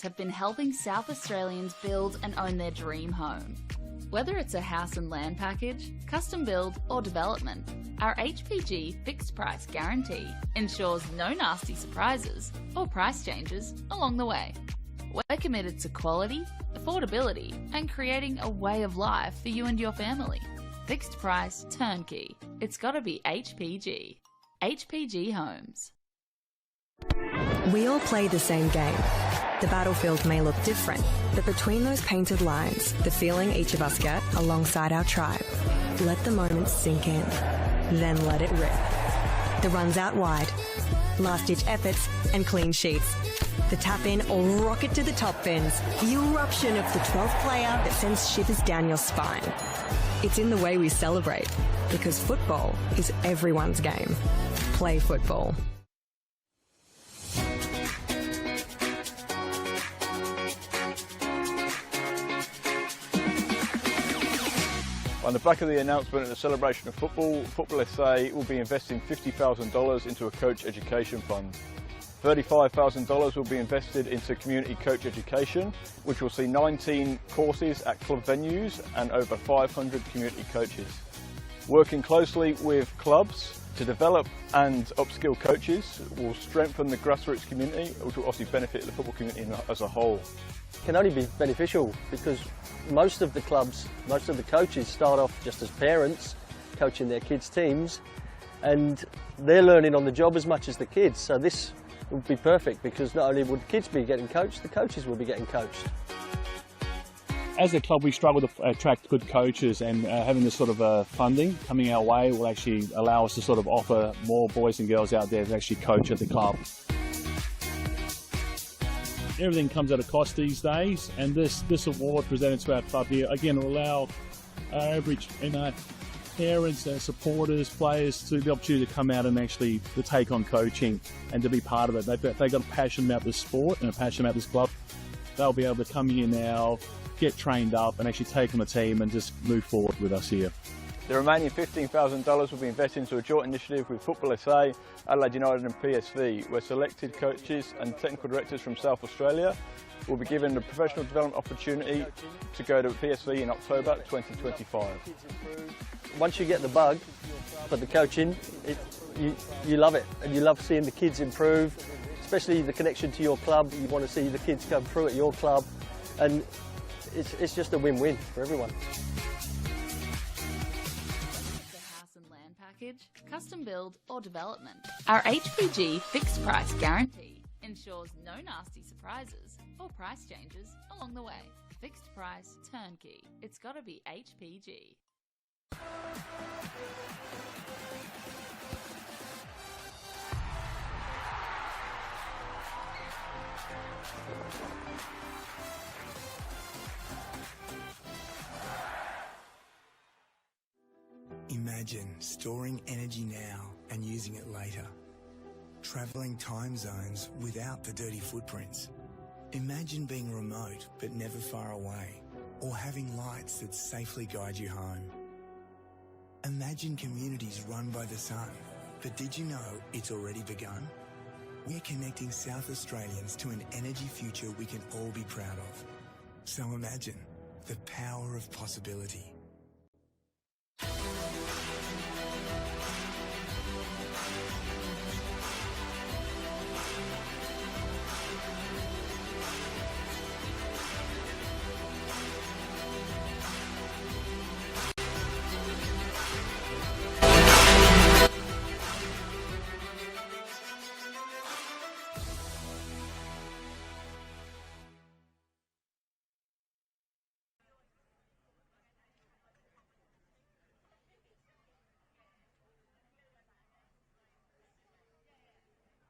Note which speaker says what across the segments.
Speaker 1: have been helping South Australians build and own their dream home. Whether it's a house and land package, custom build or development, our HPG fixed price guarantee ensures no nasty surprises or price changes along the way. We're committed to quality, affordability and creating a way of life for you and your family. Fixed price turnkey. It's gotta be HPG. HPG Homes.
Speaker 2: We all play the same game. The battlefield may look different, but between those painted lines, the feeling each of us get alongside our tribe. Let the moment sink in, then let it rip. The runs out wide, last-ditch efforts and clean sheets. The tap-in or rocket to the top bins. The eruption of the 12th player that sends shivers down your spine. It's in the way we celebrate, because football is everyone's game. Play football.
Speaker 3: On the back of the announcement and the celebration of football, NPLSA will be investing $50,000 into a coach education fund. $35,000 will be invested into community coach education, which will see 19 courses at club venues and over 500 community coaches. Working closely with clubs to develop and upskill coaches will strengthen the grassroots community, which will obviously benefit the football community as a whole.
Speaker 4: It can only be beneficial because most of the clubs, most of the coaches start off just as parents coaching their kids' teams, and they're learning on the job as much as the kids. So this would be perfect because not only would the kids be getting coached, the coaches will be getting coached.
Speaker 5: As a club, we struggle to attract good coaches, and having this sort of funding coming our way will actually allow us to sort of offer more boys and girls out there to actually coach at the club. Everything comes at a cost these days, and this award presented to our club here again will allow our average parents, supporters, players to the opportunity to come out and actually to take on coaching and to be part of it. They've got a passion about this sport and a passion about this club. They'll be able to come here now, get trained up and actually take on a team and just move forward with us here.
Speaker 3: The remaining $15,000 will be invested into a joint initiative with NPLSA, Adelaide United and PSV, where selected coaches and technical directors from South Australia will be given the professional development opportunity to go to PSV in October 2025.
Speaker 4: Once you get the bug for the coaching, you love it, and you love seeing the kids improve, especially the connection to your club. You want to see the kids come through at your club, and it's just a win-win for everyone.
Speaker 1: Custom build or development. Our HPG fixed price guarantee ensures no nasty surprises or price changes along the way. Fixed price turnkey. It's gotta be HPG.
Speaker 6: Imagine storing energy now and using it later. Travelling time zones without the dirty footprints. Imagine being remote but never far away, or having lights that safely guide you home. Imagine communities run by the sun, but did you know it's already begun? We're connecting South Australians to an energy future we can all be proud of. So imagine the power of possibility.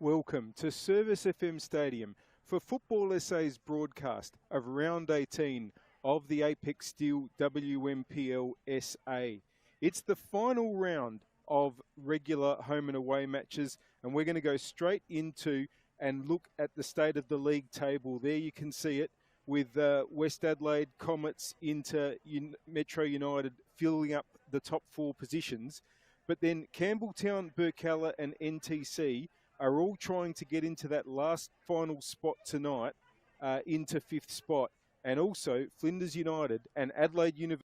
Speaker 7: Welcome to Service FM Stadium for NPLSA's broadcast of Round 18 of the Apex Steel NPLSA. It's the final round of regular home and away matches, and we're going to go straight into and look at the state of the league table. There you can see it with West Adelaide, Comets, Inter, Metro United filling up the top four positions. But then Campbelltown, Burkalla and NTC are all trying to get into that last final spot tonight into 5th spot. And also Flinders United and Adelaide University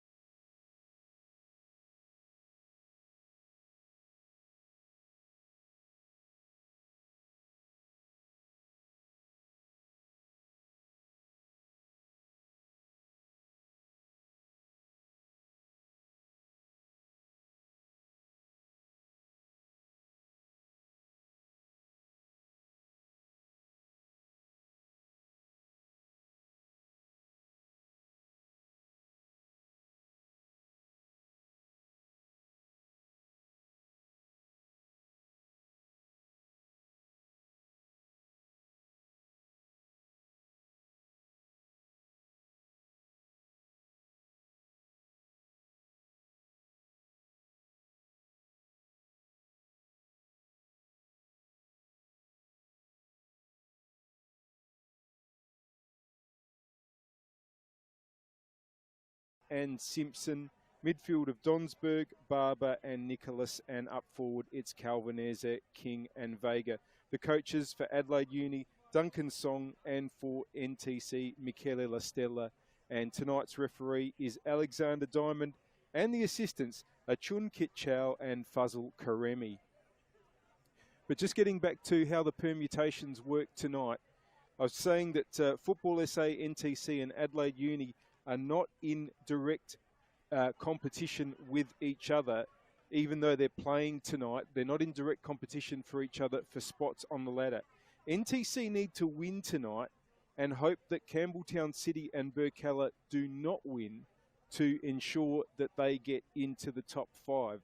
Speaker 7: and Simpson, midfield of Donsberg, Barber and Nicholas, and up forward it's Calvinese, King and Vega. The coaches for Adelaide Uni, Duncan Song, and for NTC, Michele Lastella. And tonight's referee is Alexander Diamond, and the assistants are Chun Kit Chow and Fuzzle Karemi. But just getting back to how the permutations work tonight, I was saying that Football SA, NTC and Adelaide Uni are not in direct competition with each other, even though they're playing tonight. They're not in direct competition for each other for spots on the ladder. NTC need to win tonight and hope that Campbelltown City and Burkalla do not win to ensure that they get into the top 5.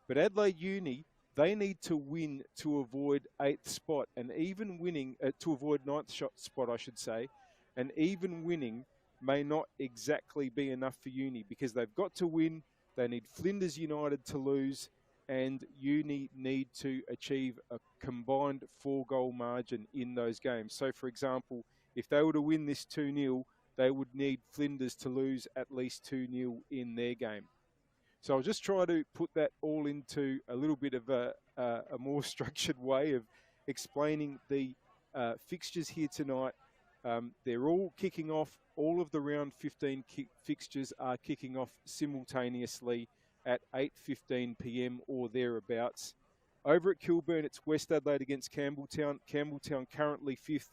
Speaker 7: But Adelaide Uni, they need to win to avoid 8th spot, and even winning, to avoid 9th spot, I should say, and even winning may not exactly be enough for Uni, because they've got to win. They need Flinders United to lose, and Uni need to achieve a combined 4-goal margin in those games. So, for example, if they were to win this 2-0, they would need Flinders to lose at least 2-0 in their game. So I'll just try to put that all into a little bit of a more structured way of explaining the fixtures here tonight. They're all kicking off. All of the round 15 fixtures are kicking off simultaneously at 8:15 p.m. or thereabouts. Over at Kilburn, it's West Adelaide against Campbelltown. Campbelltown currently 5th,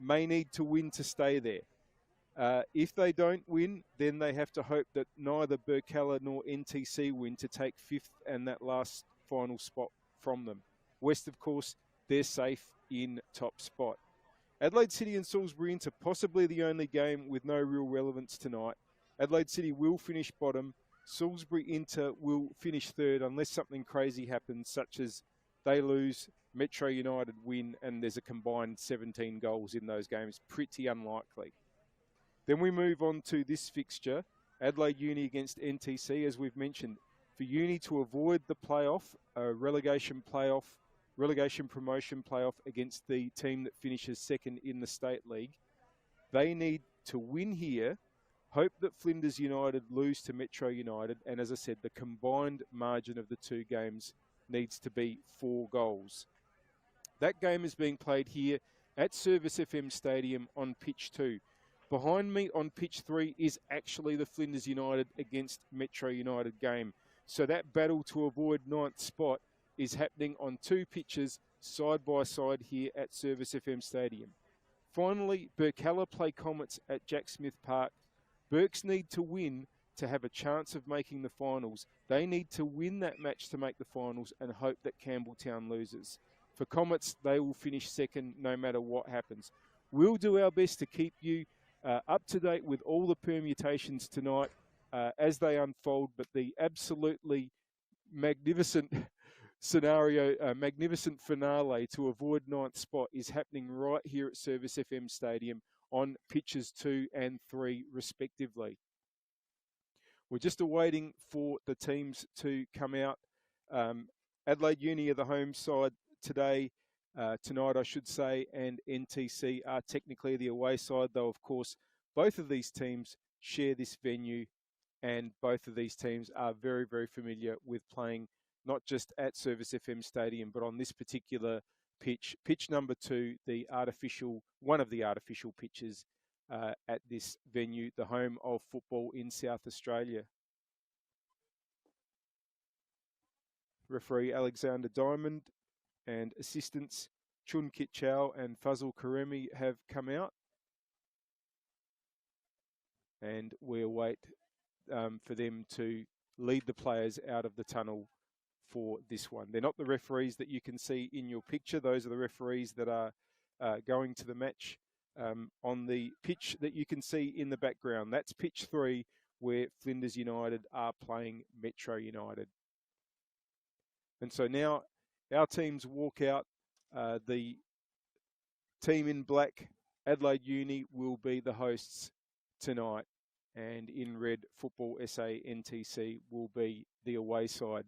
Speaker 7: may need to win to stay there. If they don't win, then they have to hope that neither Burkalla nor NTC win to take 5th and that last final spot from them. West, of course, they're safe in top spot. Adelaide City and Salisbury Inter, possibly the only game with no real relevance tonight. Adelaide City will finish bottom. Salisbury Inter will finish 3rd unless something crazy happens, such as they lose, Metro United win, and there's a combined 17 goals in those games. Pretty unlikely. Then we move on to this fixture, Adelaide Uni against NTC, as we've mentioned. For Uni to avoid the playoff, relegation promotion playoff against the team that finishes 2nd in the State League, they need to win here, hope that Flinders United lose to Metro United, and as I said, the combined margin of the 2 games needs to be 4 goals. That game is being played here at Service FM Stadium on pitch 2. Behind me on pitch 3 is actually the Flinders United against Metro United game. So that battle to avoid 9th spot is happening on 2 pitches side by side here at Service FM Stadium. Finally, Burkalla play Comets at Jack Smith Park. Burks need to win to have a chance of making the finals. They need to win that match to make the finals and hope that Campbelltown loses. For Comets, they will finish 2nd no matter what happens. We'll do our best to keep you up to date with all the permutations tonight as they unfold, but the absolutely magnificent scenario, magnificent finale to avoid 9th spot is happening right here at Service FM Stadium on pitches 2 and 3 respectively. We're just awaiting for the teams to come out. Adelaide Uni are the home side tonight I should say, and NTC are technically the away side, though of course both of these teams share this venue, and both of these teams are very, very familiar with playing not just at Service FM Stadium, but on this particular pitch, pitch number 2, one of the artificial pitches at this venue, the home of football in South Australia. Referee Alexander Diamond and assistants Chun Kit Chow and Fazal Karemi have come out. And we await for them to lead the players out of the tunnel for this one. They're not the referees that you can see in your picture. Those are the referees that are going to the match on the pitch that you can see in the background. That's pitch 3, where Flinders United are playing Metro United. And so now our teams walk out. The team in black, Adelaide Uni, will be the hosts tonight. And in red, Football SA NTC will be the away side.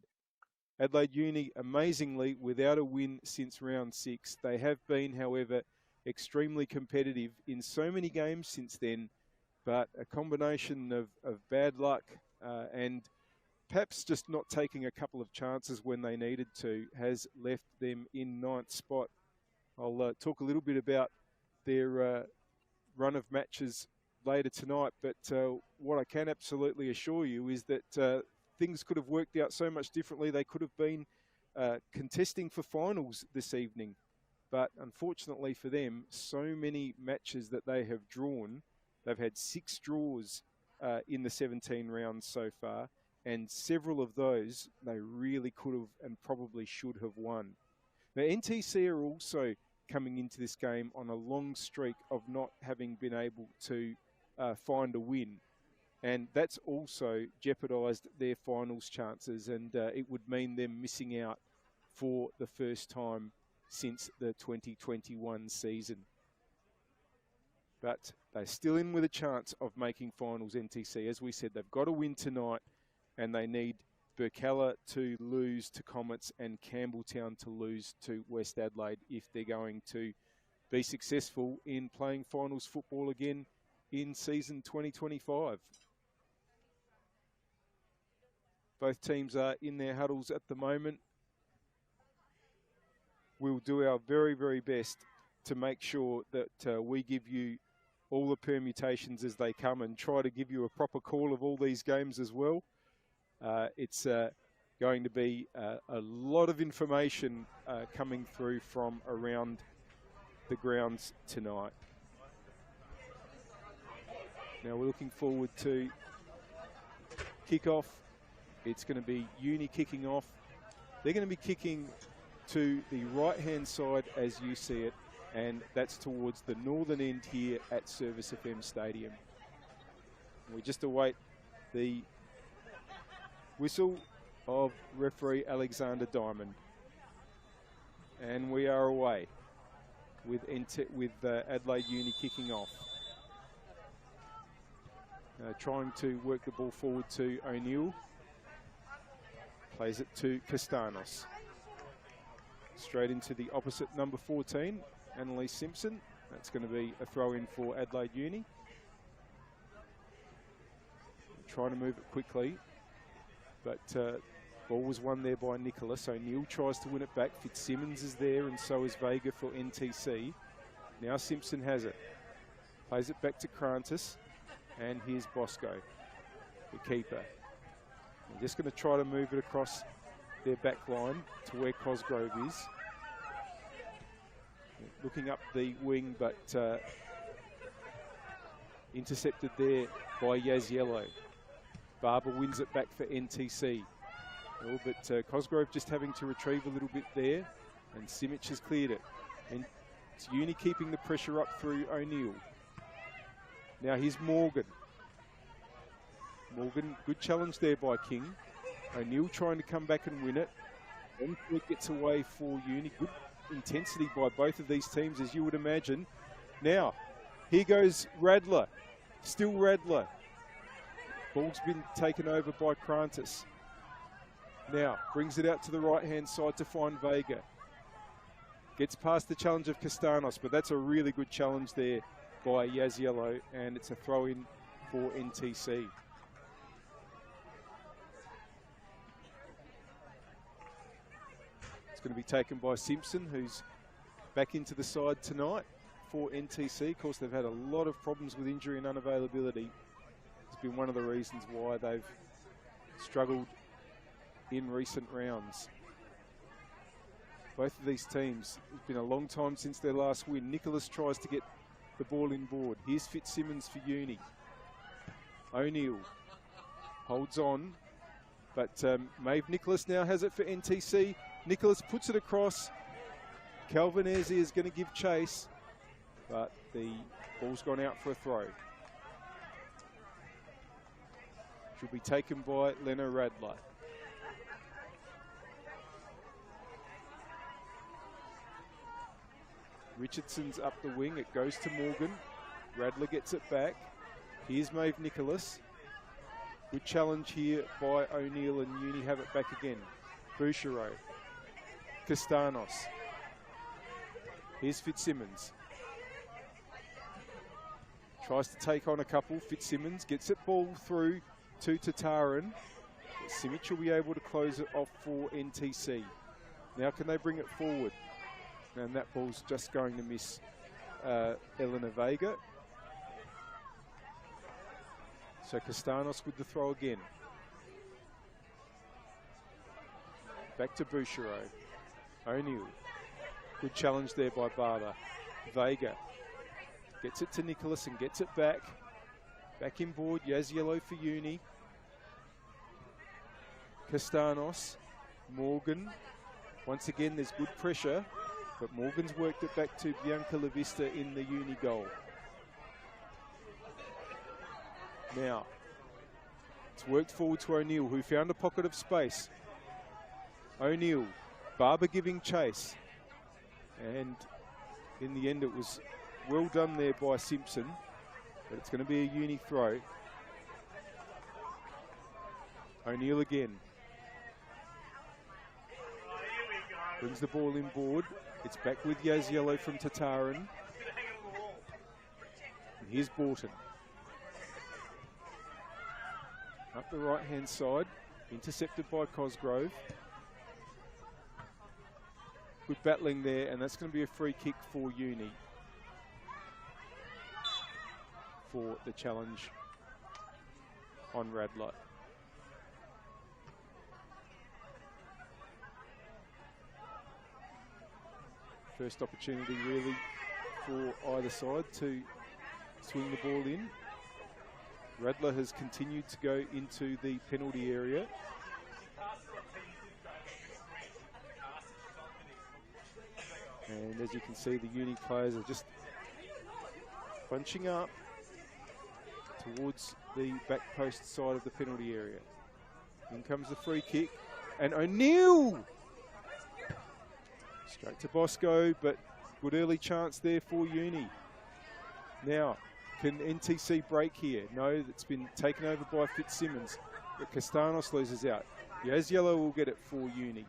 Speaker 7: Adelaide Uni, amazingly, without a win since round 6. They have been, however, extremely competitive in so many games since then, but a combination of bad luck and perhaps just not taking a couple of chances when they needed to has left them in 9th spot. I'll talk a little bit about their run of matches later tonight, but what I can absolutely assure you is that things could have worked out so much differently. They could have been contesting for finals this evening, but unfortunately for them, so many matches that they have drawn. They've had 6 draws in the 17 rounds so far, and several of those they really could have and probably should have won. Now, NTC are also coming into this game on a long streak of not having been able to find a win. And that's also jeopardised their finals chances, and it would mean them missing out for the first time since the 2021 season. But they're still in with a chance of making finals, NTC. As we said, they've got to win tonight, and they need Burkalla to lose to Comets and Campbelltown to lose to West Adelaide if they're going to be successful in playing finals football again in season 2025. Both teams are in their huddles at the moment. We'll do our very, very best to make sure that we give you all the permutations as they come and try to give you a proper call of all these games as well. It's going to be a lot of information coming through from around the grounds tonight. Now we're looking forward to kick-off. It's going to be Uni kicking off. They're going to be kicking to the right-hand side as you see it, and that's towards the northern end here at Service FM Stadium. We just await the whistle of referee Alexander Diamond. And we are away with Adelaide Uni kicking off. Trying to work the ball forward to O'Neill. Plays it to Castanos. Straight into the opposite number 14, Annalise Simpson. That's going to be a throw-in for Adelaide Uni. Trying to move it quickly, but ball was won there by Nicholas. O'Neill tries to win it back. Fitzsimmons is there, and so is Vega for NTC. Now Simpson has it. Plays it back to Krantis, and here's Bosco, the keeper. They're just going to try to move it across their back line to where Cosgrove is. Looking up the wing, but intercepted there by Yaziello. Barber wins it back for NTC. Oh, but Cosgrove just having to retrieve a little bit there, and Simic has cleared it. And it's Uni keeping the pressure up through O'Neill. Now here's Morgan. Morgan, good challenge there by King. O'Neill trying to come back and win it. One point gets away for Uni. Good intensity by both of these teams, as you would imagine. Now, here goes Radler. Still Radler. Ball's been taken over by Krantis. Now, brings it out to the right-hand side to find Vega. Gets past the challenge of Castanos, but that's a really good challenge there by Yaziello, and it's a throw-in for NTC. It's going to be taken by Simpson, who's back into the side tonight for NTC. Of course, they've had a lot of problems with injury and unavailability. It's been one of the reasons why they've struggled in recent rounds. Both of these teams, it's been a long time since their last win. Nicholas tries to get the ball inboard. Here's Fitzsimmons for Uni. O'Neill holds on, but Maeve Nicholas now has it for NTC. Nicholas puts it across. Calvin Ayres is going to give chase, but the ball's gone out for a throw. Should be taken by Lena Radler. Richardson's up the wing. It goes to Morgan. Radler gets it back. Here's Maeve Nicholas. Good challenge here by O'Neill, and Uni have it back again. Bouchereau. Castanos. Here's Fitzsimmons. Tries to take on a couple. Fitzsimmons gets it ball through to Tataran. Simic will be able to close it off for NTC. Now can they bring it forward? And that ball's just going to miss Elena Vega. So Castanos with the throw again. Back to Bouchereau. O'Neill. Good challenge there by Barber. Vega gets it to Nicholas and gets it back. Back inboard, Yaziello for Uni. Castanos. Morgan. Once again, there's good pressure, but Morgan's worked it back to Bianca Lavista in the Uni goal. Now, it's worked forward to O'Neill, who found a pocket of space. O'Neill, Barber giving chase. And in the end, it was well done there by Simpson, but it's going to be a Uni throw. O'Neill again. Brings the ball inboard. It's back with Yaziello from Tataran. And here's Borton. Up the right-hand side, intercepted by Cosgrove. Good battling there, and that's going to be a free kick for Uni for the challenge on Radler. First opportunity really for either side to swing the ball in. Radler has continued to go into the penalty area. And as you can see, the Uni players are just bunching up towards the back post side of the penalty area. In comes the free kick, and O'Neill! Straight to Bosco, but good early chance there for Uni. Now, can NTC break here? No, it's been taken over by Fitzsimmons, but Castanos loses out. Yaziello will get it for Uni.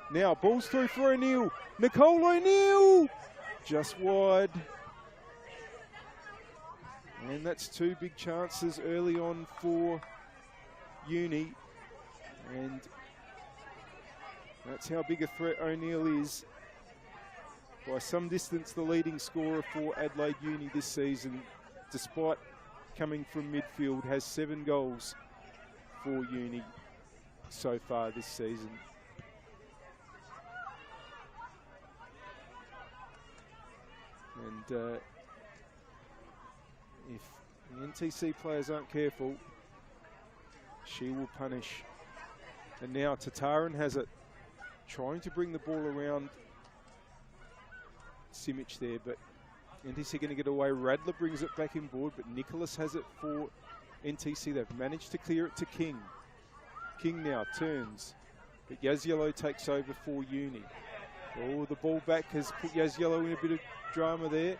Speaker 7: Now, ball's through for O'Neill. Nicole O'Neill! Just wide. And that's two big chances early on for Uni. And that's how big a threat O'Neill is. By some distance, the leading scorer for Adelaide Uni this season, despite coming from midfield, has 7 goals for Uni so far this season. And if the NTC players aren't careful, she will punish. And now Tataran has it, trying to bring the ball around Simic there, but NTC going to get away. Radler brings it back inboard, but Nicholas has it for NTC. They've managed to clear it to King. King now turns, but Yaziello takes over for Uni. Oh, the ball back has put Yaziello in a bit of drama there,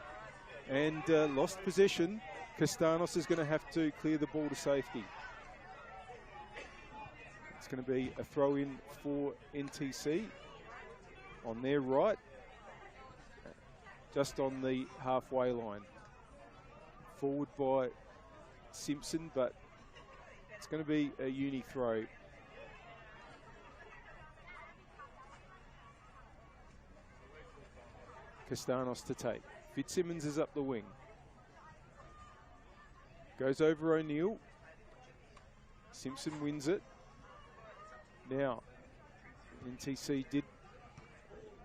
Speaker 7: and lost possession. Castanos is going to have to clear the ball to safety. It's going to be a throw in for NTC on their right, just on the halfway line. Forward by Simpson, but it's going to be a Uni throw. Castanos to take. Fitzsimmons is up the wing. Goes over O'Neill. Simpson wins it. Now, NTC did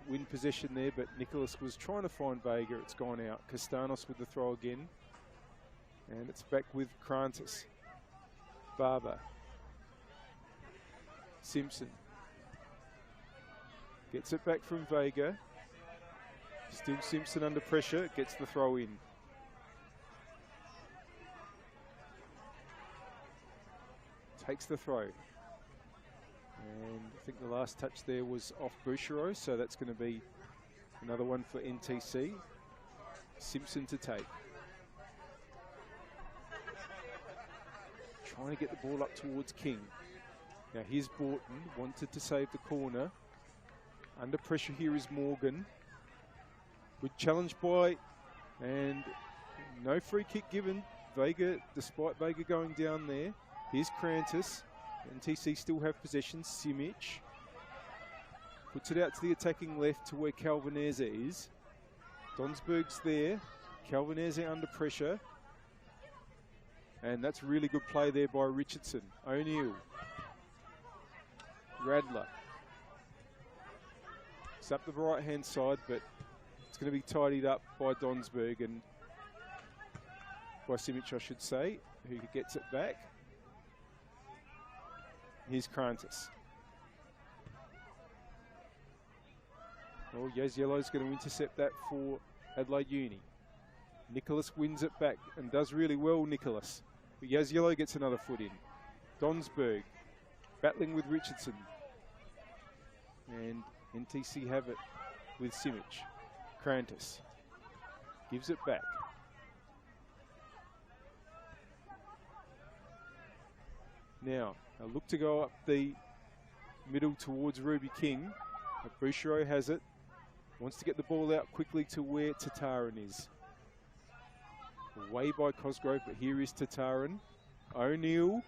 Speaker 7: win possession there, but Nicholas was trying to find Vega. It's gone out. Castanos with the throw again. And it's back with Krantis. Barber. Simpson. Gets it back from Vega. Still Simpson under pressure. Gets the throw in. Takes the throw. And I think the last touch there was off Bouchereau, so that's going to be another one for NTC. Simpson to take. Trying to get the ball up towards King. Now here's Borton, wanted to save the corner. Under pressure here is Morgan. Good challenge by, and no free kick given. Vega, despite Vega going down there. Here's Krantis. NTC still have possession. Simic puts it out to the attacking left to where Calvanese is. Donsberg's there. Calvanese under pressure. And that's really good play there by Richardson. O'Neill. Radler. It's up the right-hand side, but it's going to be tidied up by Donsberg and by Simic, I should say, who gets it back. Here's Krantis. Oh, Yaz Yellow's going to intercept that for Adelaide Uni. Nicholas wins it back and does really well, Nicholas. But Yaz Yellow gets another foot in. Donsberg battling with Richardson. And NTC have it with Simic. Krantis gives it back. Now, I look to go up the middle towards Ruby King. But Bouchereau has it. Wants to get the ball out quickly to where Tataran is. Away by Cosgrove, but here is Tataran. O'Neill.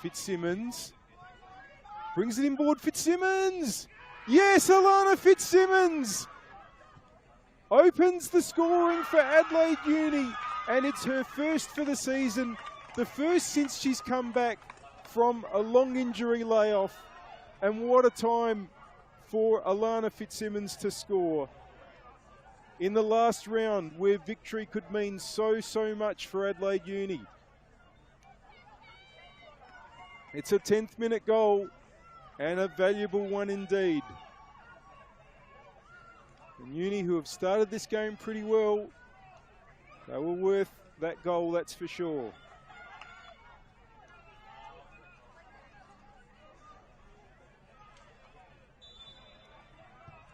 Speaker 7: Fitzsimmons. Brings it inboard, Fitzsimmons! Yes, Alana Fitzsimmons! Opens the scoring for Adelaide Uni, and it's her first for the season. The first since she's come back from a long injury layoff. And what a time for Alana Fitzsimmons to score in the last round, where victory could mean so much for Adelaide Uni. It's a 10th minute goal and a valuable one indeed. And Uni, who have started this game pretty well, they were worth that goal, that's for sure.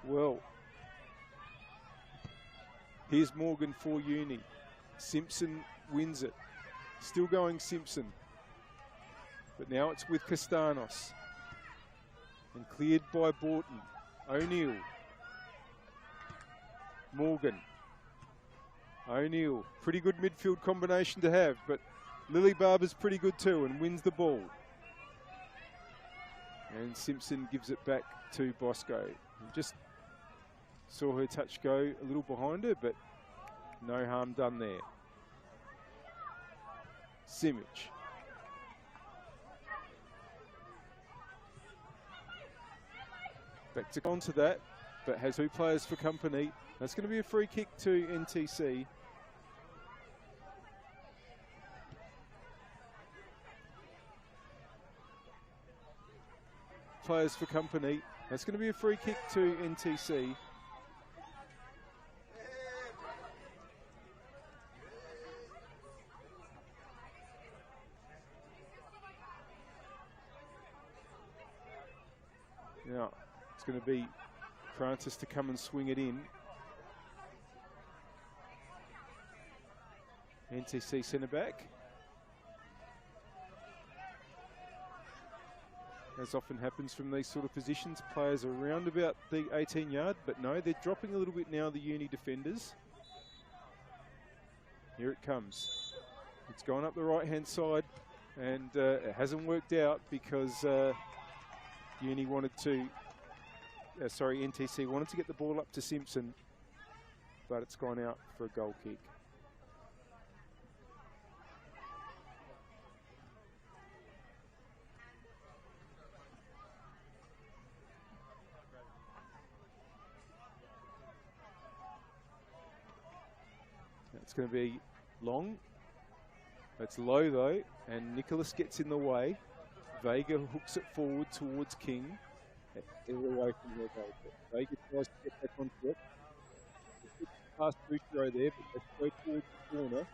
Speaker 7: Well, here's Morgan for Uni. Simpson wins it. Still going Simpson. But now it's with Castanos. And cleared by Borton. O'Neill. Morgan. O'Neill. Pretty good midfield combination to have, but Lily Barber's pretty good too and wins the ball. And Simpson gives it back to Bosco. Just saw her touch go a little behind her, but no harm done there. Simic. Back to onto that, but has two players for company. That's going to be a free kick to NTC. Players for company. That's going to be a free kick to NTC. Now, it's going to be Francis to come and swing it in. NTC centre back. As often happens from these sort of positions, players are around about the 18-yard, but no, they're dropping a little bit now, the Uni defenders. Here it comes. It's gone up the right-hand side, and it hasn't worked out because Uni wanted to NTC wanted to get the ball up to Simpson, but it's gone out for a goal kick. It's going to be long. It's low though, and Nicholas gets in the way. Vega hooks it forward towards King. Get away from her goal. Vega tries to get back onto it. Past Bouchero there, but they go towards the corner.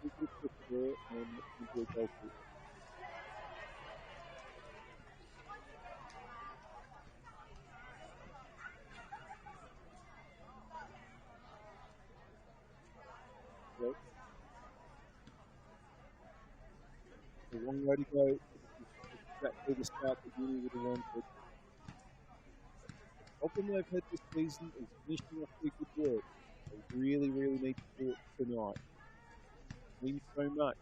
Speaker 7: And there and into a goal kick. Yep. A long way to go. Exactly the start that Uni would have wanted. The problem they've had this season is finishing off their good work. They really, really need to do it tonight. Means so much.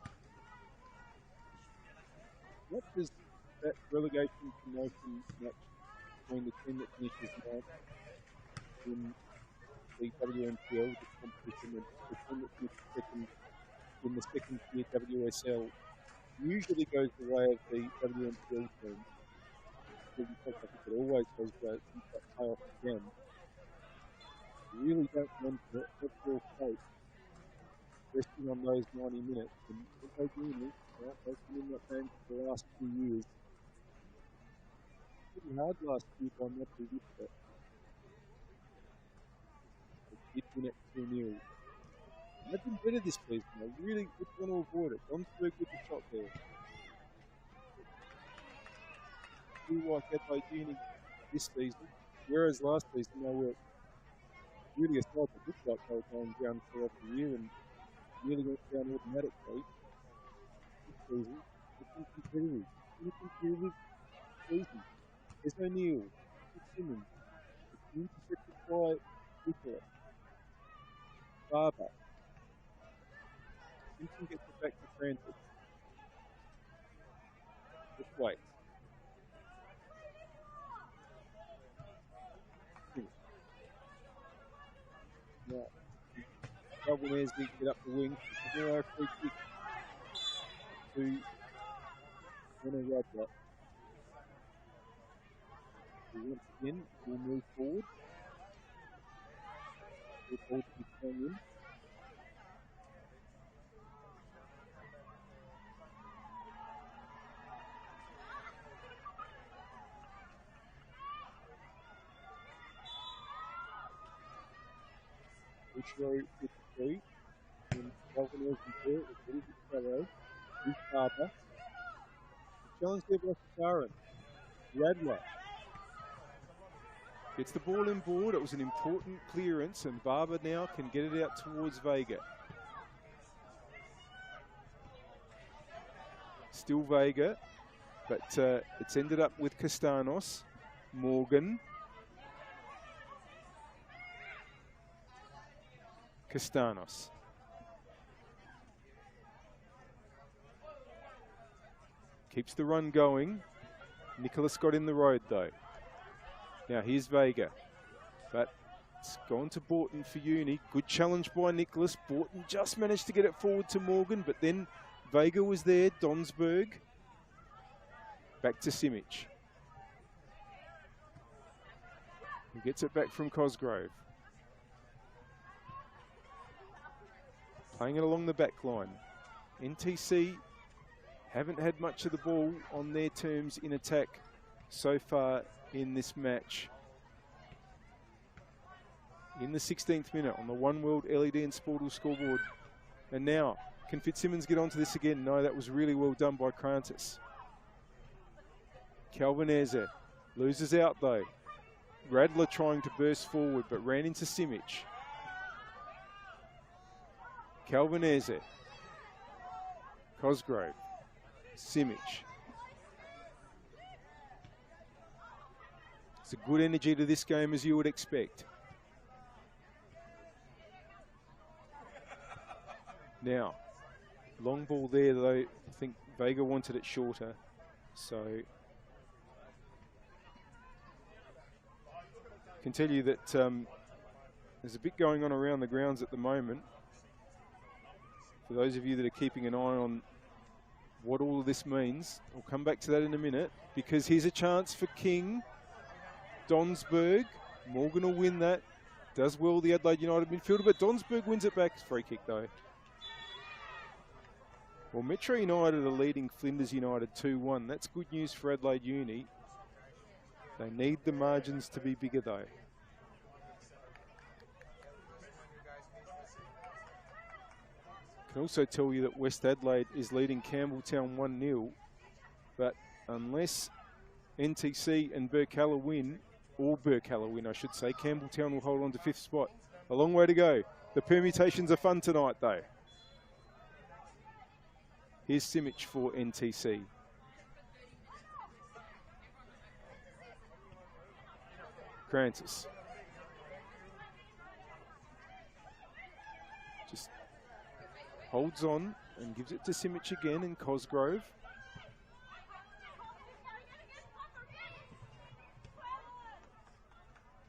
Speaker 7: What does that relegation promotion match between the team that finishes ninth in the WNPL, the competition, and the team that finishes second in the second tier WSL usually goes the way of the WNPL team? I think it always goes that playoff again. You really don't want to put your coach resting on those 90 minutes. And what they do is, they've been in that game for the last 2 years. Pretty hard last year by not to lift it. They did win it 2-0. They've been better this season. They really would want to avoid it. Donsberg with the shot there. Do like Adelaide Uni this season, whereas last season they were really a side that looked like they were going down throughout the year and really went down automatically. This season, it's been competitive. It's been competitive season. There's O'Neill, Simmons, it's intercepted by Nicholas, Barber. Simpson gets it back to Francis. Just wait. Now, Albanese need to get up the wing. Zero free kick to Winner Radler. Once again, we'll move forward. We'll forward to be thrown in. Bouchero 53. And Albanese is there. It's a little bit shallow. Here's Barber. The challenge there by Karen. Radler gets the ball in board. It was an important clearance, and Barber now can get it out towards Vega. Still Vega, but it's ended up with Castanos. Morgan. Castanos. Keeps the run going. Nicholas got in the road though. Now here's Vega, but it's gone to Borton for Uni. Good challenge by Nicholas. Borton just managed to get it forward to Morgan, but then Vega was there. Donsberg. Back to Simic. He gets it back from Cosgrove. Playing it along the back line. NTC haven't had much of the ball on their terms in attack so far in this match. In the 16th minute on the One World LED and Sportal scoreboard. And now, can Fitzsimmons get onto this again? No, that was really well done by Krantis. Calvinese loses out though. Radler trying to burst forward but ran into Simic. Calvinese. Cosgrove. Simic. It's a good energy to this game as you would expect. Now, long ball there though. I think Vega wanted it shorter. So can tell you that there's a bit going on around the grounds at the moment. For those of you that are keeping an eye on what all of this means, we'll come back to that in a minute, because here's a chance for King. Donsberg, Morgan will win that. Does well, the Adelaide United midfielder, but Donsberg wins it back. Free kick though. Well, Metro United are leading Flinders United 2-1. That's good news for Adelaide Uni. They need the margins to be bigger though. I can also tell you that West Adelaide is leading Campbelltown 1-0, but unless NTC and Burkalla win, or Burkalla win I should say, Campbelltown will hold on to 5th spot. A long way to go. The permutations are fun tonight though. Here's Simic for NTC. Crantis. Just holds on and gives it to Simic again, and Cosgrove.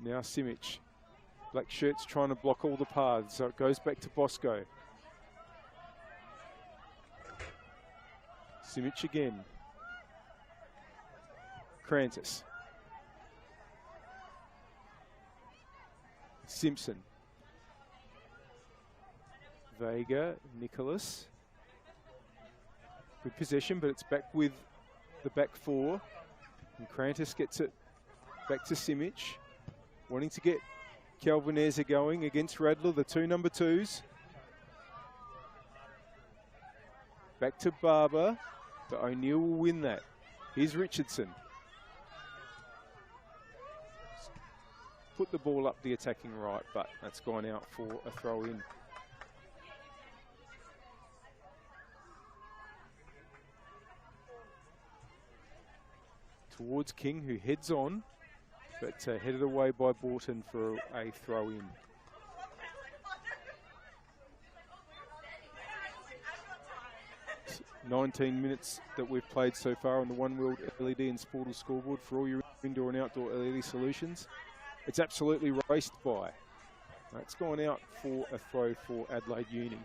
Speaker 7: Now Simic. Black shirt's trying to block all the paths, so it goes back to Bosco. Simic again. Crantis. Simpson. Vega, Nicholas. Good possession, but it's back with the back four. And Crantis gets it back to Simic. Wanting to get Calvinese going against Radler, the two number 2s. Back to Barber, but O'Neill will win that. Here's Richardson. Put the ball up the attacking right, but that's gone out for a throw in. Towards King, who heads on, but headed away by Borton for a throw in. 19 minutes that we've played so far on the One World LED and Sportal scoreboard for all your indoor and outdoor LED solutions. It's absolutely raced by. That's gone out for a throw for Adelaide Uni.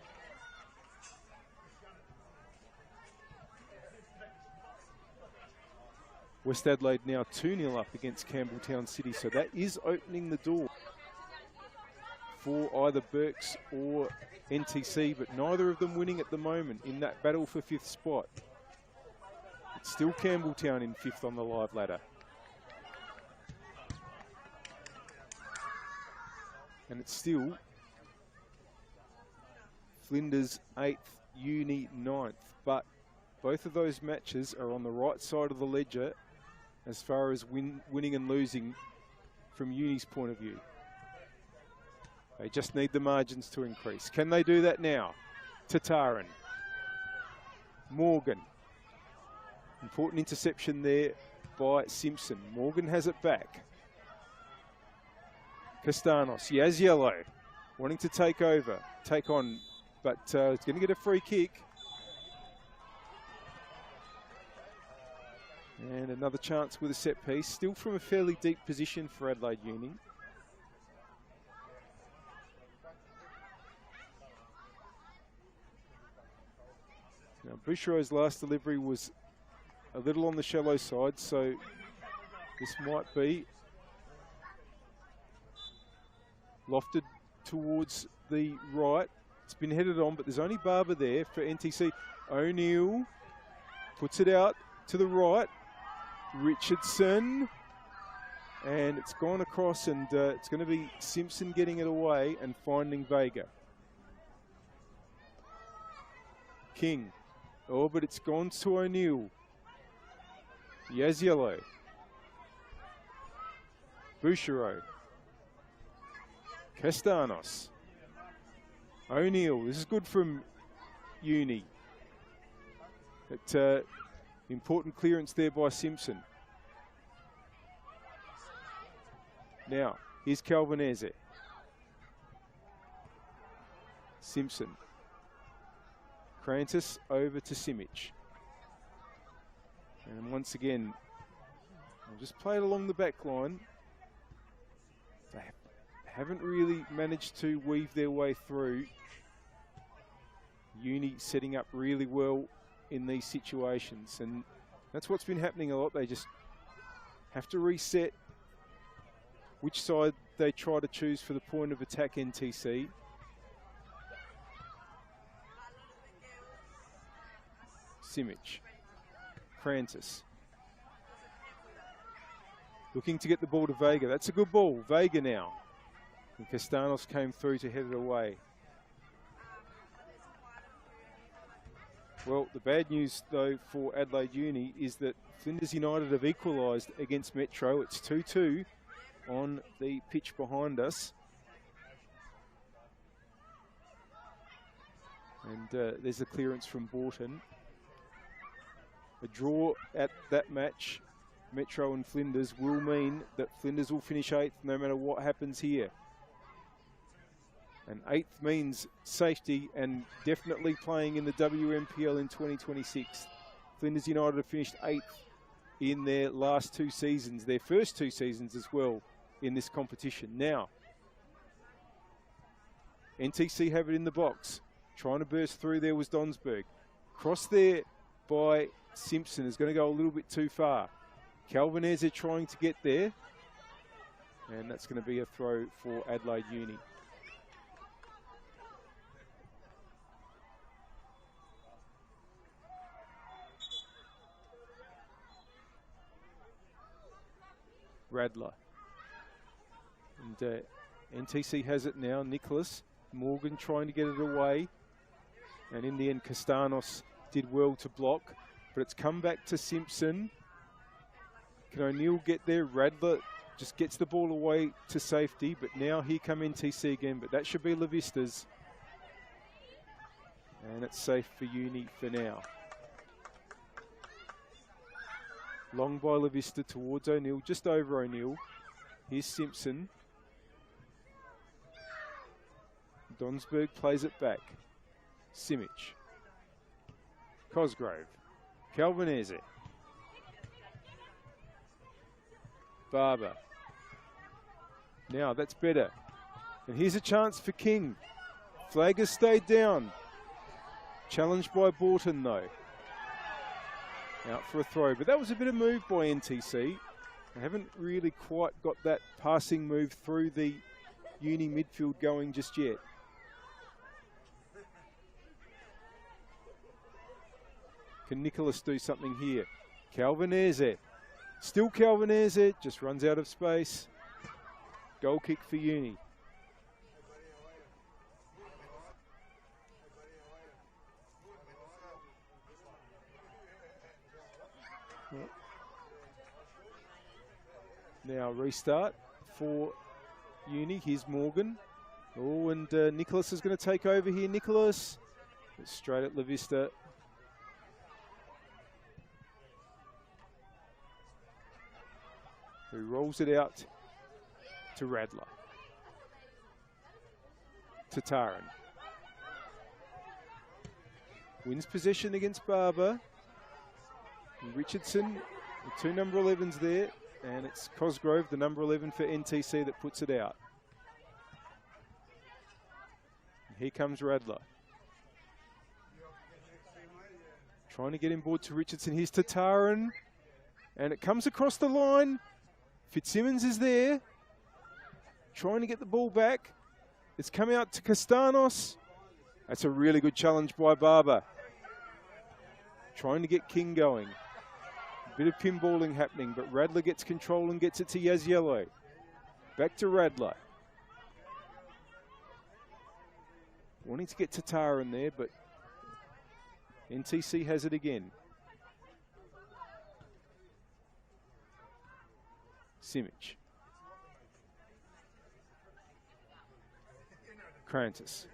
Speaker 7: West Adelaide now 2-0 up against Campbelltown City, so that is opening the door for either Burks or NTC, but neither of them winning at the moment in that battle for 5th spot. It's still Campbelltown in 5th on the live ladder. And it's still Flinders 8th, Uni 9th, but both of those matches are on the right side of the ledger as far as winning and losing from Uni's point of view. They just need the margins to increase. Can they do that now? Tataran. Morgan. Important interception there by Simpson. Morgan has it back. Castanos. Yaziello wanting to take on, but it's going to get a free kick. And another chance with a set piece, still from a fairly deep position for Adelaide Uni. Now, Bouchereau's last delivery was a little on the shallow side, so this might be lofted towards the right. It's been headed on, but there's only Barber there for NTC. O'Neill puts it out to the right. Richardson, and it's gone across, and it's going to be Simpson getting it away and finding Vega. King, oh, but it's gone to O'Neill. Yaziello. Bouchereau. Castanos. O'Neill, this is good from Uni. But important clearance there by Simpson. Now, here's Calvinese. Simpson. Crantis over to Simic. And once again, we'll just play it along the back line. They haven't really managed to weave their way through. Uni setting up really well in these situations, and that's what's been happening a lot. They just have to reset which side they try to choose for the point of attack. NTC. Simic. Francis. Looking to get the ball to Vega. That's a good ball. Vega now. And Castanos came through to head it away. Well, the bad news, though, for Adelaide Uni is that Flinders United have equalised against Metro. It's 2-2 on the pitch behind us. And there's a clearance from Borton. A draw at that match, Metro and Flinders, will mean that Flinders will finish 8th no matter what happens here. And 8th means safety and definitely playing in the WMPL in 2026. Flinders United have finished 8th in their last 2 seasons, their first 2 seasons as well in this competition. Now, NTC have it in the box. Trying to burst through there was Donsberg. Cross there by Simpson is going to go a little bit too far. Calvinez are trying to get there. And that's going to be a throw for Adelaide Uni. Radler. And NTC has it now. Nicholas. Morgan trying to get it away. And in the end, Castanos did well to block. But it's come back to Simpson. Can O'Neill get there? Radler just gets the ball away to safety. But now here come NTC again. But that should be La Vista's. And it's safe for Uni for now. Long by La Vista towards O'Neill, just over O'Neill. Here's Simpson. Donsberg plays it back. Simic. Cosgrove. Calvinese. Barber. Now that's better. And here's a chance for King. Flag has stayed down. Challenged by Borton though. Out for a throw, but that was a bit of move by NTC. They haven't really quite got that passing move through the Uni midfield going just yet. Can Nicholas do something here? Calvinese. Still Calvinese, just runs out of space. Goal kick for Uni. Now restart for Uni. Here's Morgan. Oh, and Nicholas is going to take over here. Nicholas. It's straight at La Vista. Who rolls it out to Radler. Tataran. Wins possession against Barber. And Richardson, the 2 number 11s there. And it's Cosgrove, the number 11 for NTC, that puts it out. And here comes Radler. Trying to get him board to Richardson. Here's Tataran. And it comes across the line. Fitzsimmons is there. Trying to get the ball back. It's come out to Castanos. That's a really good challenge by Barber. Trying to get King going. A bit of pinballing happening, but Radler gets control and gets it to Yaziello. Back to Radler. Wanting to get Tatar in there, but NTC has it again. Simic. Krantis.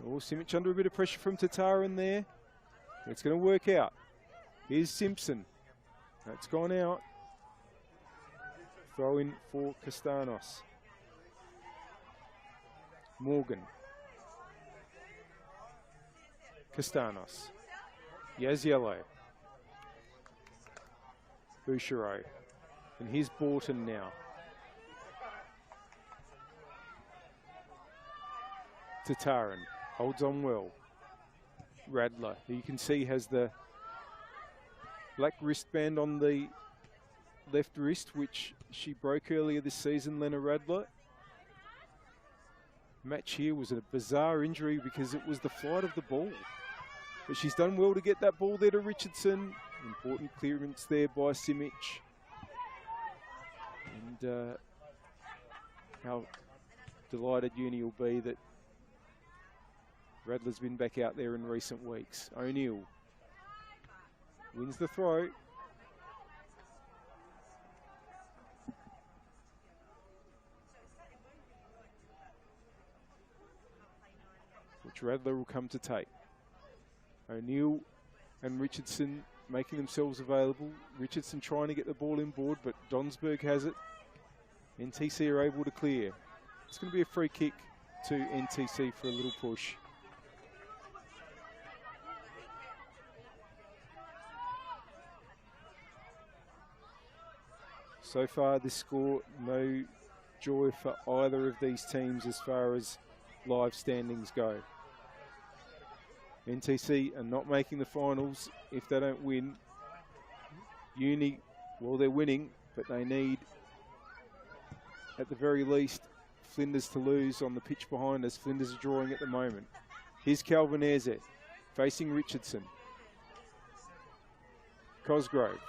Speaker 7: Oh, Simic under a bit of pressure from Tatar in there. It's going to work out. Here's Simpson. That's gone out. Throw in for Castanos. Morgan. Castanos. Yaziello. Bouchereau. And here's Borton now. Tataran holds on well. Radler, who you can see has the black wristband on the left wrist, which she broke earlier this season, Lena Radler. Match here was a bizarre injury because it was the flight of the ball. But she's done well to get that ball there to Richardson. Important clearance there by Simic. And how delighted Uni will be that Radler's been back out there in recent weeks. O'Neill wins the throw. Which Radler will come to take. O'Neill and Richardson making themselves available. Richardson trying to get the ball inboard, but Donsberg has it. NTC are able to clear. It's going to be a free kick to NTC for a little push. So far this score, no joy for either of these teams as far as live standings go. NTC are not making the finals if they don't win. Uni, well, they're winning, but they need, at the very least, Flinders to lose on the pitch behind us. Flinders are drawing at the moment. Here's Calvin Eze facing Richardson. Cosgrove.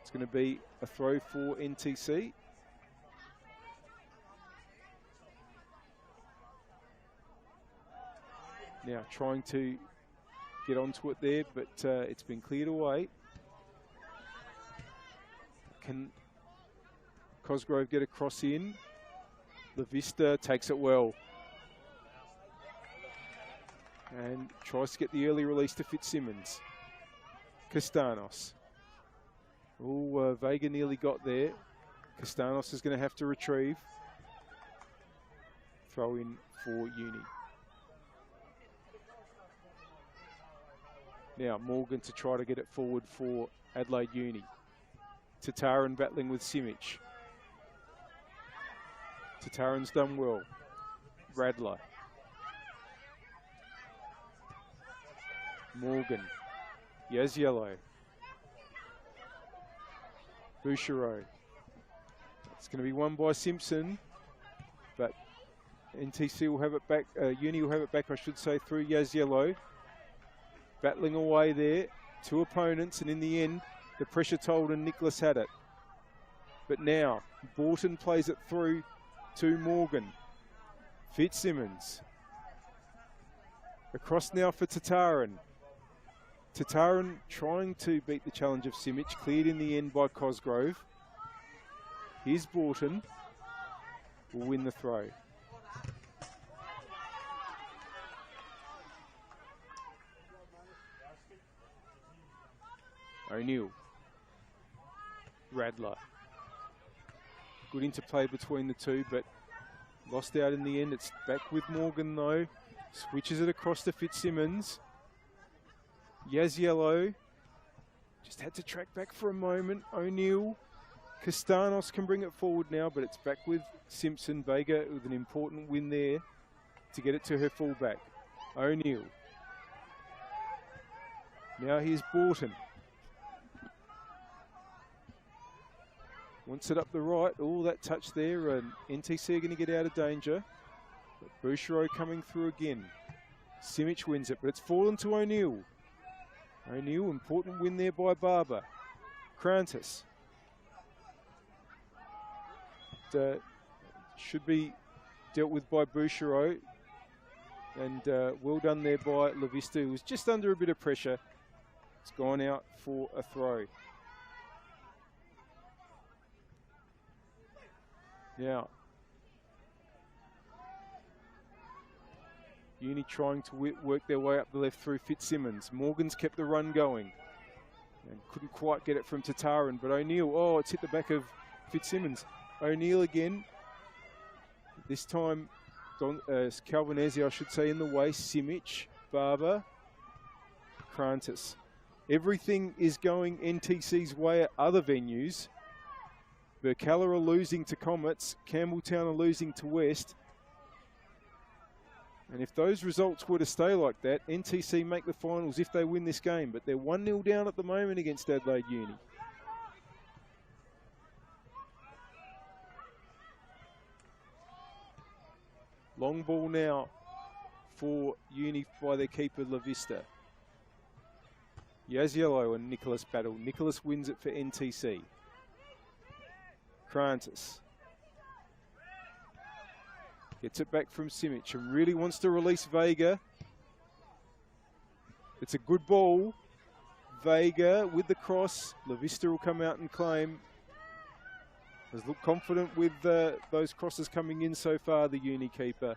Speaker 7: It's going to be a throw for NTC. Now trying to get onto it there, but it's been cleared away. Can Cosgrove get a cross in? La Vista takes it well. And tries to get the early release to Fitzsimmons. Castanos. Oh, Vega nearly got there. Castanos is going to have to retrieve. Throw in for Uni. Now Morgan to try to get it forward for Adelaide Uni. Tataran battling with Simic. Tataran's done well. Radler. Morgan. Yaziello. Bouchereau. It's going to be won by Simpson, but NTC will have it back, Uni will have it back, I should say, through Yaziello. Battling away there, two opponents, and in the end, the pressure told and Nicholas had it. But now, Borton plays it through to Morgan. Fitzsimmons. Across now for Tataran. Tataran trying to beat the challenge of Simic, cleared in the end by Cosgrove. Here's Borton, will win the throw. O'Neill. Radler. Good interplay between the two, but lost out in the end. It's back with Morgan though. Switches it across to Fitzsimmons. Yaziello just had to track back for a moment. O'Neill. Castanos can bring it forward now, but it's back with Simpson. Vega with an important win there to get it to her fullback. O'Neill. Now here's Borton. Wants it up the right. Oh, that touch there, and NTC are going to get out of danger. But Bouchereau coming through again. Simic wins it, but it's fallen to O'Neill. O'Neill, important win there by Barber. Krantis. Should be dealt with by Bouchereau. And well done there by La Vista, who was just under a bit of pressure. It's gone out for a throw. Now, Uni trying to work their way up the left through Fitzsimmons. Morgan's kept the run going and couldn't quite get it from Tataran, but O'Neill, oh, it's hit the back of Fitzsimmons. O'Neill again. This time, Calvin Eze, I should say, in the way. Simic, Barber, Krantis. Everything is going NTC's way at other venues. Burkalla are losing to Comets. Campbelltown are losing to West. And if those results were to stay like that, NTC make the finals if they win this game. But they're 1-0 down at the moment against Adelaide Uni. Long ball now for Uni by their keeper, La Vista. Yaziello and Nicholas battle. Nicholas wins it for NTC. Krantis gets it back from Simic and really wants to release Vega. It's a good ball. Vega with the cross. La Vista will come out and claim. Has looked confident with those crosses coming in so far, the Uni keeper.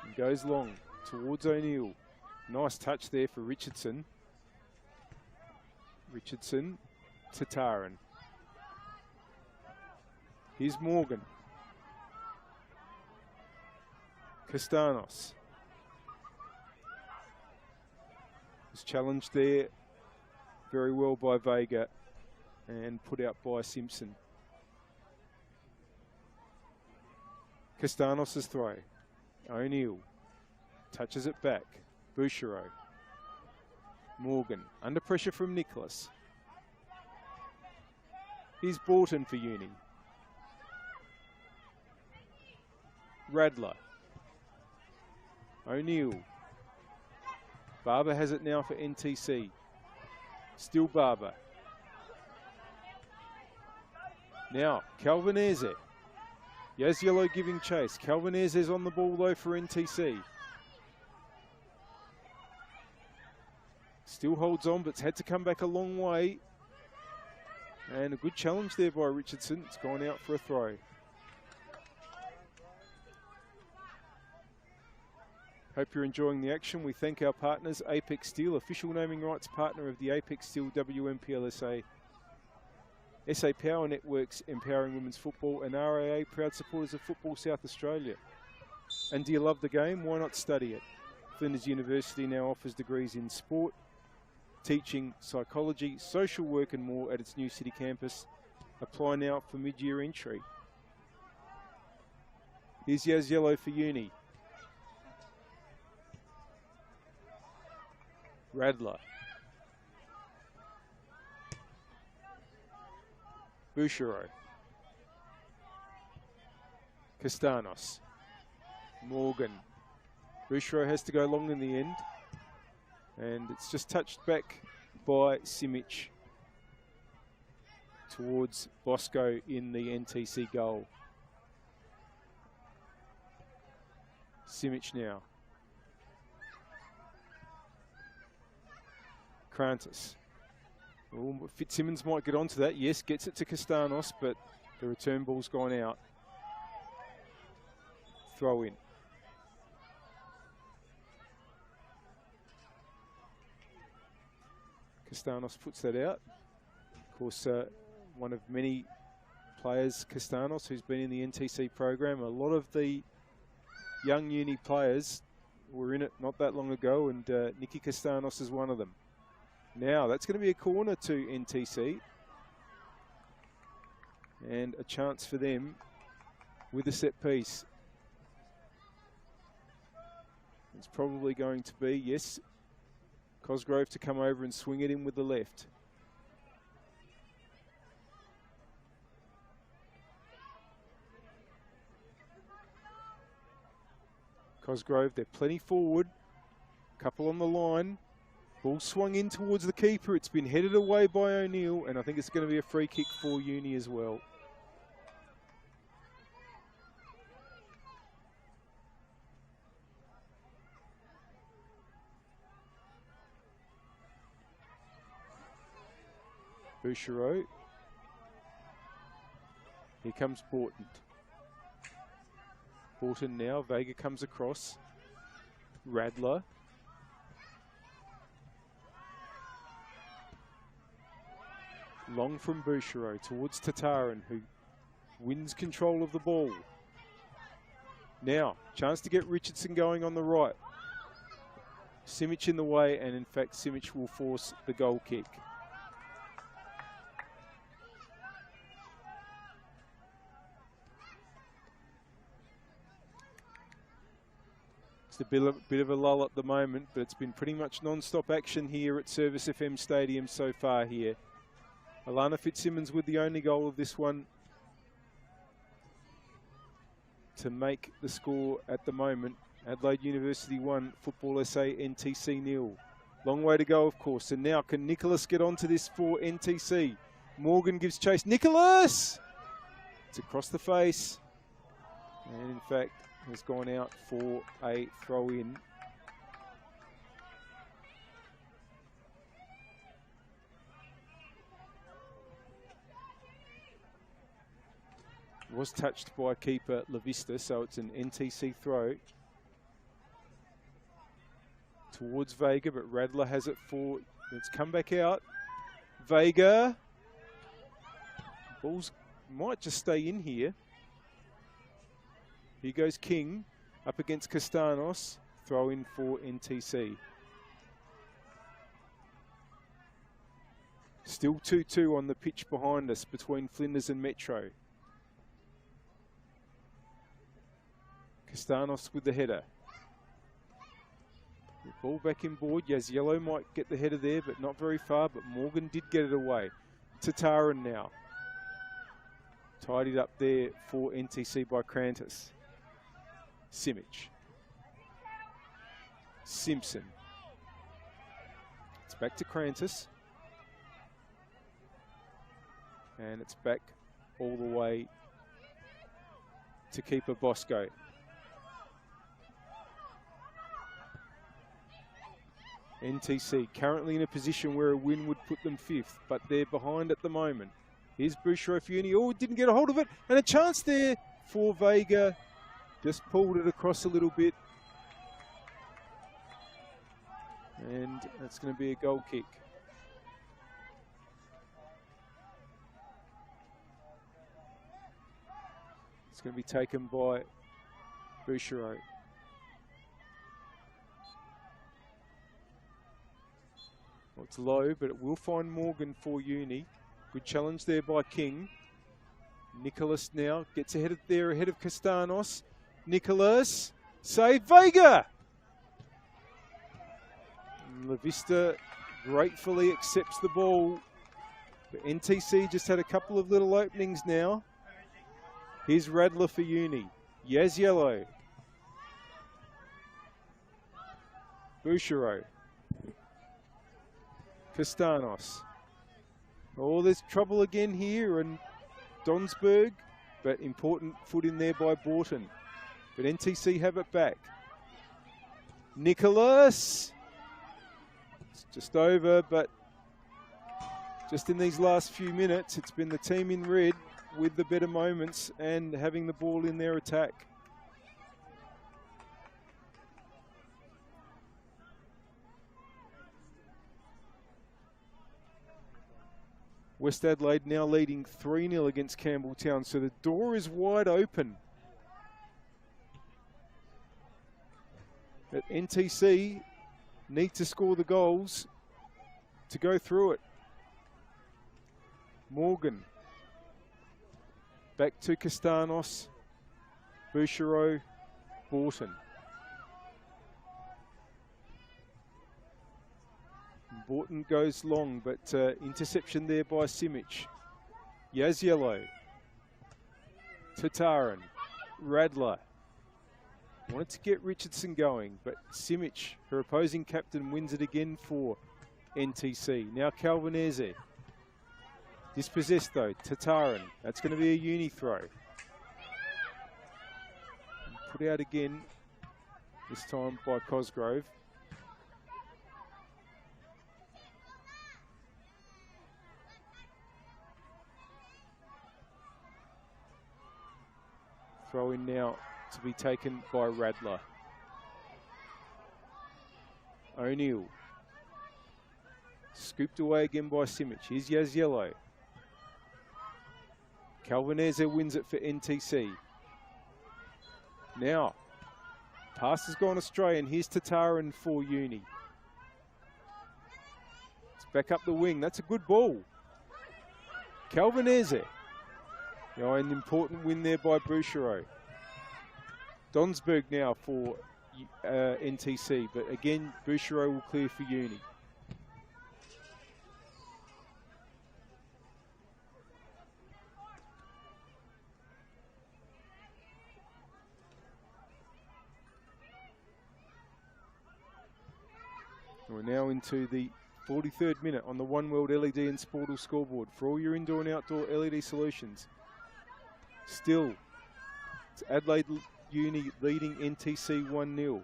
Speaker 7: And goes long towards O'Neill. Nice touch there for Richardson. Richardson to Taran. Here's Morgan. Castanos. Was challenged there very well by Vega and put out by Simpson. Castanos' throw. O'Neill touches it back. Bouchereau. Morgan under pressure from Nicholas. Here's Borton for Uni. Radler. O'Neill. Barber has it now for NTC. Still Barber. Now, Calvinese. Yaziello giving chase. Calvinese's on the ball though for NTC. Still holds on, but's had to come back a long way. And a good challenge there by Richardson. It's gone out for a throw. Hope you're enjoying the action. We thank our partners, Apex Steel, official naming rights partner of the Apex Steel WNPLSA. SA Power Networks, empowering women's football, and RAA, proud supporters of Football South Australia. And do you love the game? Why not study it? Flinders University now offers degrees in sport, teaching, psychology, social work and more at its new city campus. Apply now for mid-year entry. Here's Yaziello for Uni. Radler. Bouchereau. Castanos. Morgan. Bouchereau has to go long in the end. And it's just touched back by Simic towards Bosco in the NTC goal. Simic now. Krantis. Oh, Fitzsimmons might get onto that. Yes, gets it to Castanos, but the return ball's gone out. Throw in. Castanos puts that out. Of course, one of many players, Castanos, who's been in the NTC program. A lot of the young Uni players were in it not that long ago, and Nicky Castanos is one of them. Now, that's going to be a corner to NTC. And a chance for them with a set piece. It's probably going to be, yes, Cosgrove to come over and swing it in with the left. Cosgrove, they're plenty forward. Couple on the line. Ball swung in towards the keeper. It's been headed away by O'Neill, and I think it's going to be a free kick for Uni as well. Bouchereau. Here comes Borton. Borton now. Vega comes across. Radler. Long from Bouchereau towards Tataran, who wins control of the ball. Now, chance to get Richardson going on the right. Simic in the way, and in fact, Simic will force the goal kick. It's a bit of a lull at the moment, but it's been pretty much non-stop action here at Service FM Stadium so far here. Alana Fitzsimmons with the only goal of this one to make the score at the moment. Adelaide University 1, Football SA NTC 0. Long way to go, of course. And now can Nicholas get onto this for NTC? Morgan gives chase. Nicholas! It's across the face. And in fact, has gone out for a throw-in. Was touched by keeper Lavista, so it's an NTC throw towards Vega, but Radler has it for, it's come back out. Vega, balls might just stay in here. Here goes King up against Castanos, throw in for NTC. Still 2-2 on the pitch behind us between Flinders and Metro. Castanos with the header. The ball back in board. Yaziello might get the header there, but not very far, but Morgan did get it away. Tataran now. Tidied up there for NTC by Krantis. Simic. Simpson. It's back to Krantis. And it's back all the way to keeper Bosco. NTC currently in a position where a win would put them 5th, but they're behind at the moment. Here's Bouchereau for Uni. Oh, didn't get a hold of it. And a chance there for Vega. Just pulled it across a little bit. And that's going to be a goal kick. It's going to be taken by Bouchereau. Well, it's low, but it will find Morgan for Uni. Good challenge there by King. Nicholas now gets ahead of Castanos. Nicholas, save Vega! And La Vista gratefully accepts the ball. But NTC just had a couple of little openings now. Here's Radler for Uni. Yaziello. Bouchereau. Castanos. Oh, there's trouble again here, and Donsberg, but important foot in there by Borton. But NTC have it back. Nicholas. It's just over, but just in these last few minutes, it's been the team in red with the better moments and having the ball in their attack. West Adelaide now leading 3-0 against Campbelltown, so the door is wide open. But NTC need to score the goals to go through it. Morgan. Back to Castanos. Bouchereau. Borton. Borton goes long, but interception there by Simic. Yaziello. Tataran. Radler. Wanted to get Richardson going, but Simic, her opposing captain, wins it again for NTC. Now Calvinese. Dispossessed though, Tataran. That's going to be a Uni throw. Put out again, this time by Cosgrove. Throw in now to be taken by Radler. O'Neill. Scooped away again by Simic. Here's Yaziello. Calvinese wins it for NTC. Now, pass has gone astray, and here's Tataran for Uni. It's back up the wing. That's a good ball. Calvinese. An important win there by Bouchereau. Donsberg now for NTC, but again, Bouchereau will clear for Uni. We're now into the 43rd minute on the One World LED and Sportal scoreboard for all your indoor and outdoor LED solutions. Still, it's Adelaide Uni leading NTC 1-0.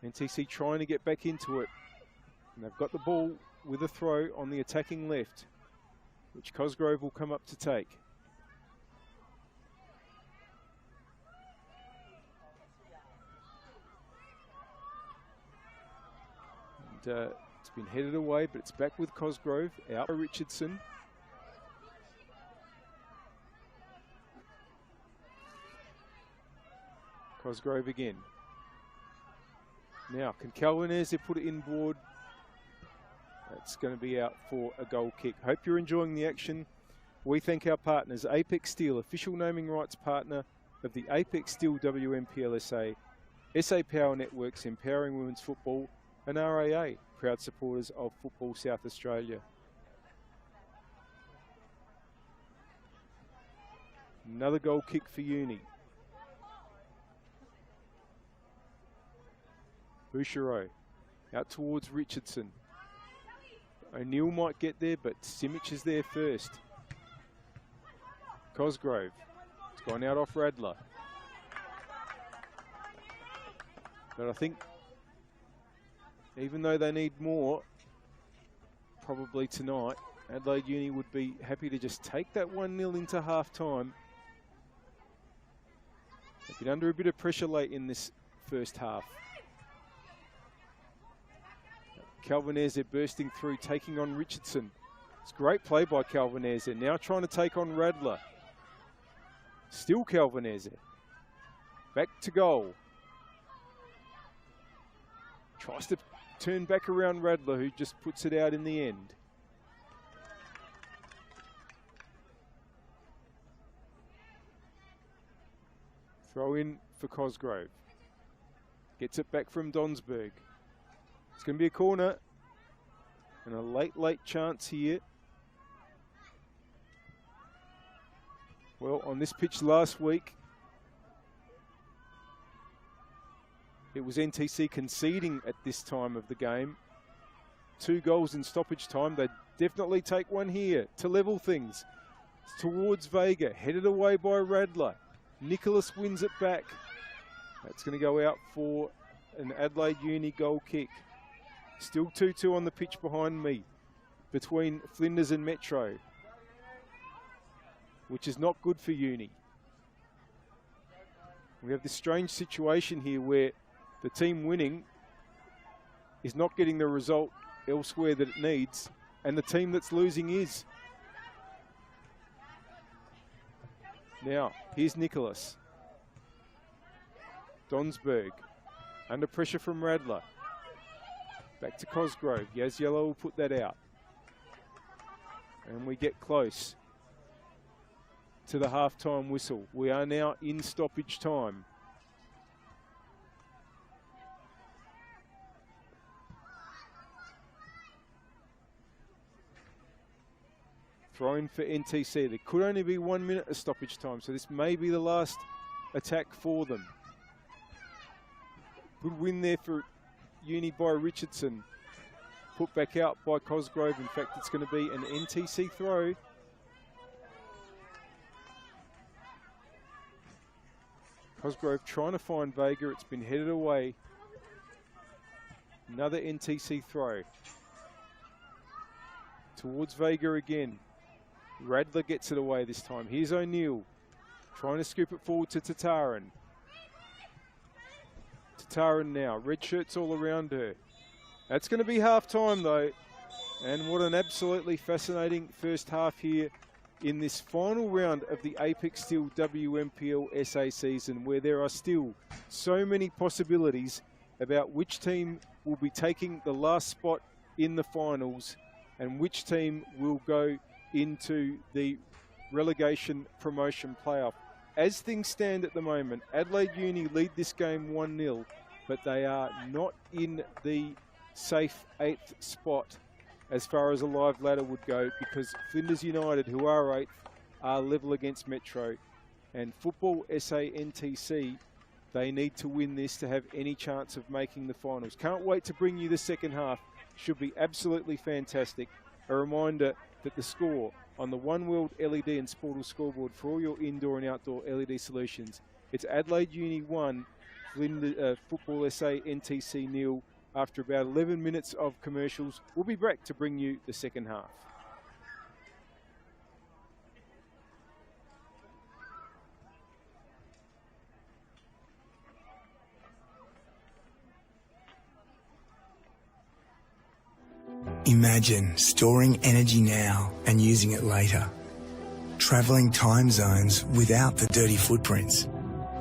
Speaker 7: NTC trying to get back into it. And they've got the ball with a throw on the attacking left, which Cosgrove will come up to take. It's been headed away, but it's back with Cosgrove, out by Richardson. Cosgrove again. Now, can Calvinese put it inboard? That's going to be out for a goal kick. Hope you're enjoying the action. We thank our partners, Apex Steel, official naming rights partner of the Apex Steel WNPLSA, SA Power Networks, empowering women's football, and RAA, proud supporters of Football South Australia. Another goal kick for Uni. Bouchereau out towards Richardson. O'Neill might get there, but Simic is there first. Cosgrove. It's gone out off Radler. But I think even though they need more, probably tonight, Adelaide Uni would be happy to just take that 1-0 into half-time. They've been under a bit of pressure late in this first half. Calvinese bursting through, taking on Richardson. It's great play by Calvinese, now trying to take on Radler. Still Calvinese. Back to goal. Tries to turn back around Radler, who just puts it out in the end. Throw in for Cosgrove. Gets it back from Donsberg. It's going to be a corner. And a late chance here. Well, on this pitch last week, it was NTC conceding at this time of the game. 2 goals in stoppage time. They definitely take one here to level things. It's towards Vega, headed away by Radler. Nicholas wins it back. That's going to go out for an Adelaide Uni goal kick. Still 2-2 on the pitch behind me between Flinders and Metro, which is not good for Uni. We have this strange situation here where the team winning is not getting the result elsewhere that it needs, and the team that's losing is. Now, here's Nicholas. Donsberg, under pressure from Radler. Back to Cosgrove. Yaziello will put that out. And we get close to the half-time whistle. We are now in stoppage time. Throw-in for NTC. There could only be 1 minute of stoppage time, so this may be the last attack for them. Good win there for Uni by Richardson. Put back out by Cosgrove. In fact, it's going to be an NTC throw. Cosgrove trying to find Vega. It's been headed away. Another NTC throw. Towards Vega again. Radler gets it away this time. Here's O'Neill. Trying to scoop it forward to Tataran. Tataran now. Red shirts all around her. That's going to be half-time though. And what an absolutely fascinating first half here in this final round of the Apex Steel WNPLSA season, where there are still so many possibilities about which team will be taking the last spot in the finals and which team will go into the relegation promotion playoff. as things stand at the moment, Adelaide Uni lead this game 1-0, but they are not in the safe 8th spot as far as a live ladder would go, because Flinders United, who are 8th, are level against Metro. And Football SA NTC, they need to win this to have any chance of making the finals. Can't wait to bring you the second half. Should be absolutely fantastic. A reminder that the score on the One World LED and Sportal scoreboard for all your indoor and outdoor LED solutions, it's Adelaide Uni 1, Football SA NTC 0. After about 11 minutes of commercials, we'll be back to bring you the second half.
Speaker 6: Imagine storing energy now and using it later. Travelling time zones without the dirty footprints.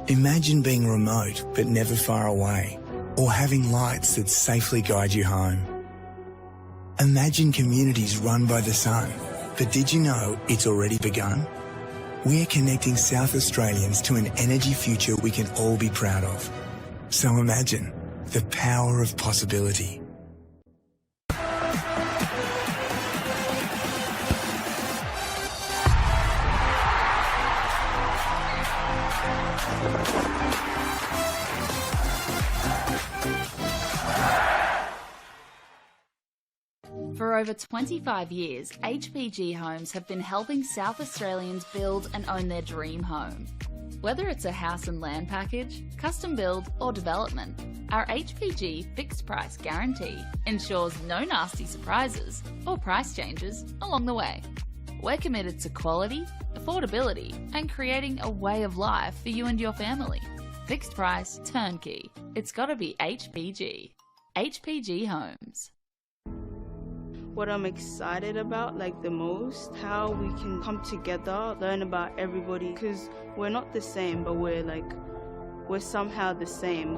Speaker 6: Imagine being remote but never far away, or having lights that safely guide you home. Imagine communities run by the sun, but did you know it's already begun? We're connecting South Australians to an energy future we can all be proud of. So imagine the power of possibility.
Speaker 1: For over 25 years, HPG Homes have been helping South Australians build and own their dream home. Whether it's a house and land package, custom build or development, our HPG fixed price guarantee ensures no nasty surprises or price changes along the way. We're committed to quality, affordability and creating a way of life for you and your family. Fixed price, turnkey. It's gotta be HPG. HPG Homes.
Speaker 8: What I'm excited about the most, how we can come together, learn about everybody, because we're not the same, but we're somehow the same.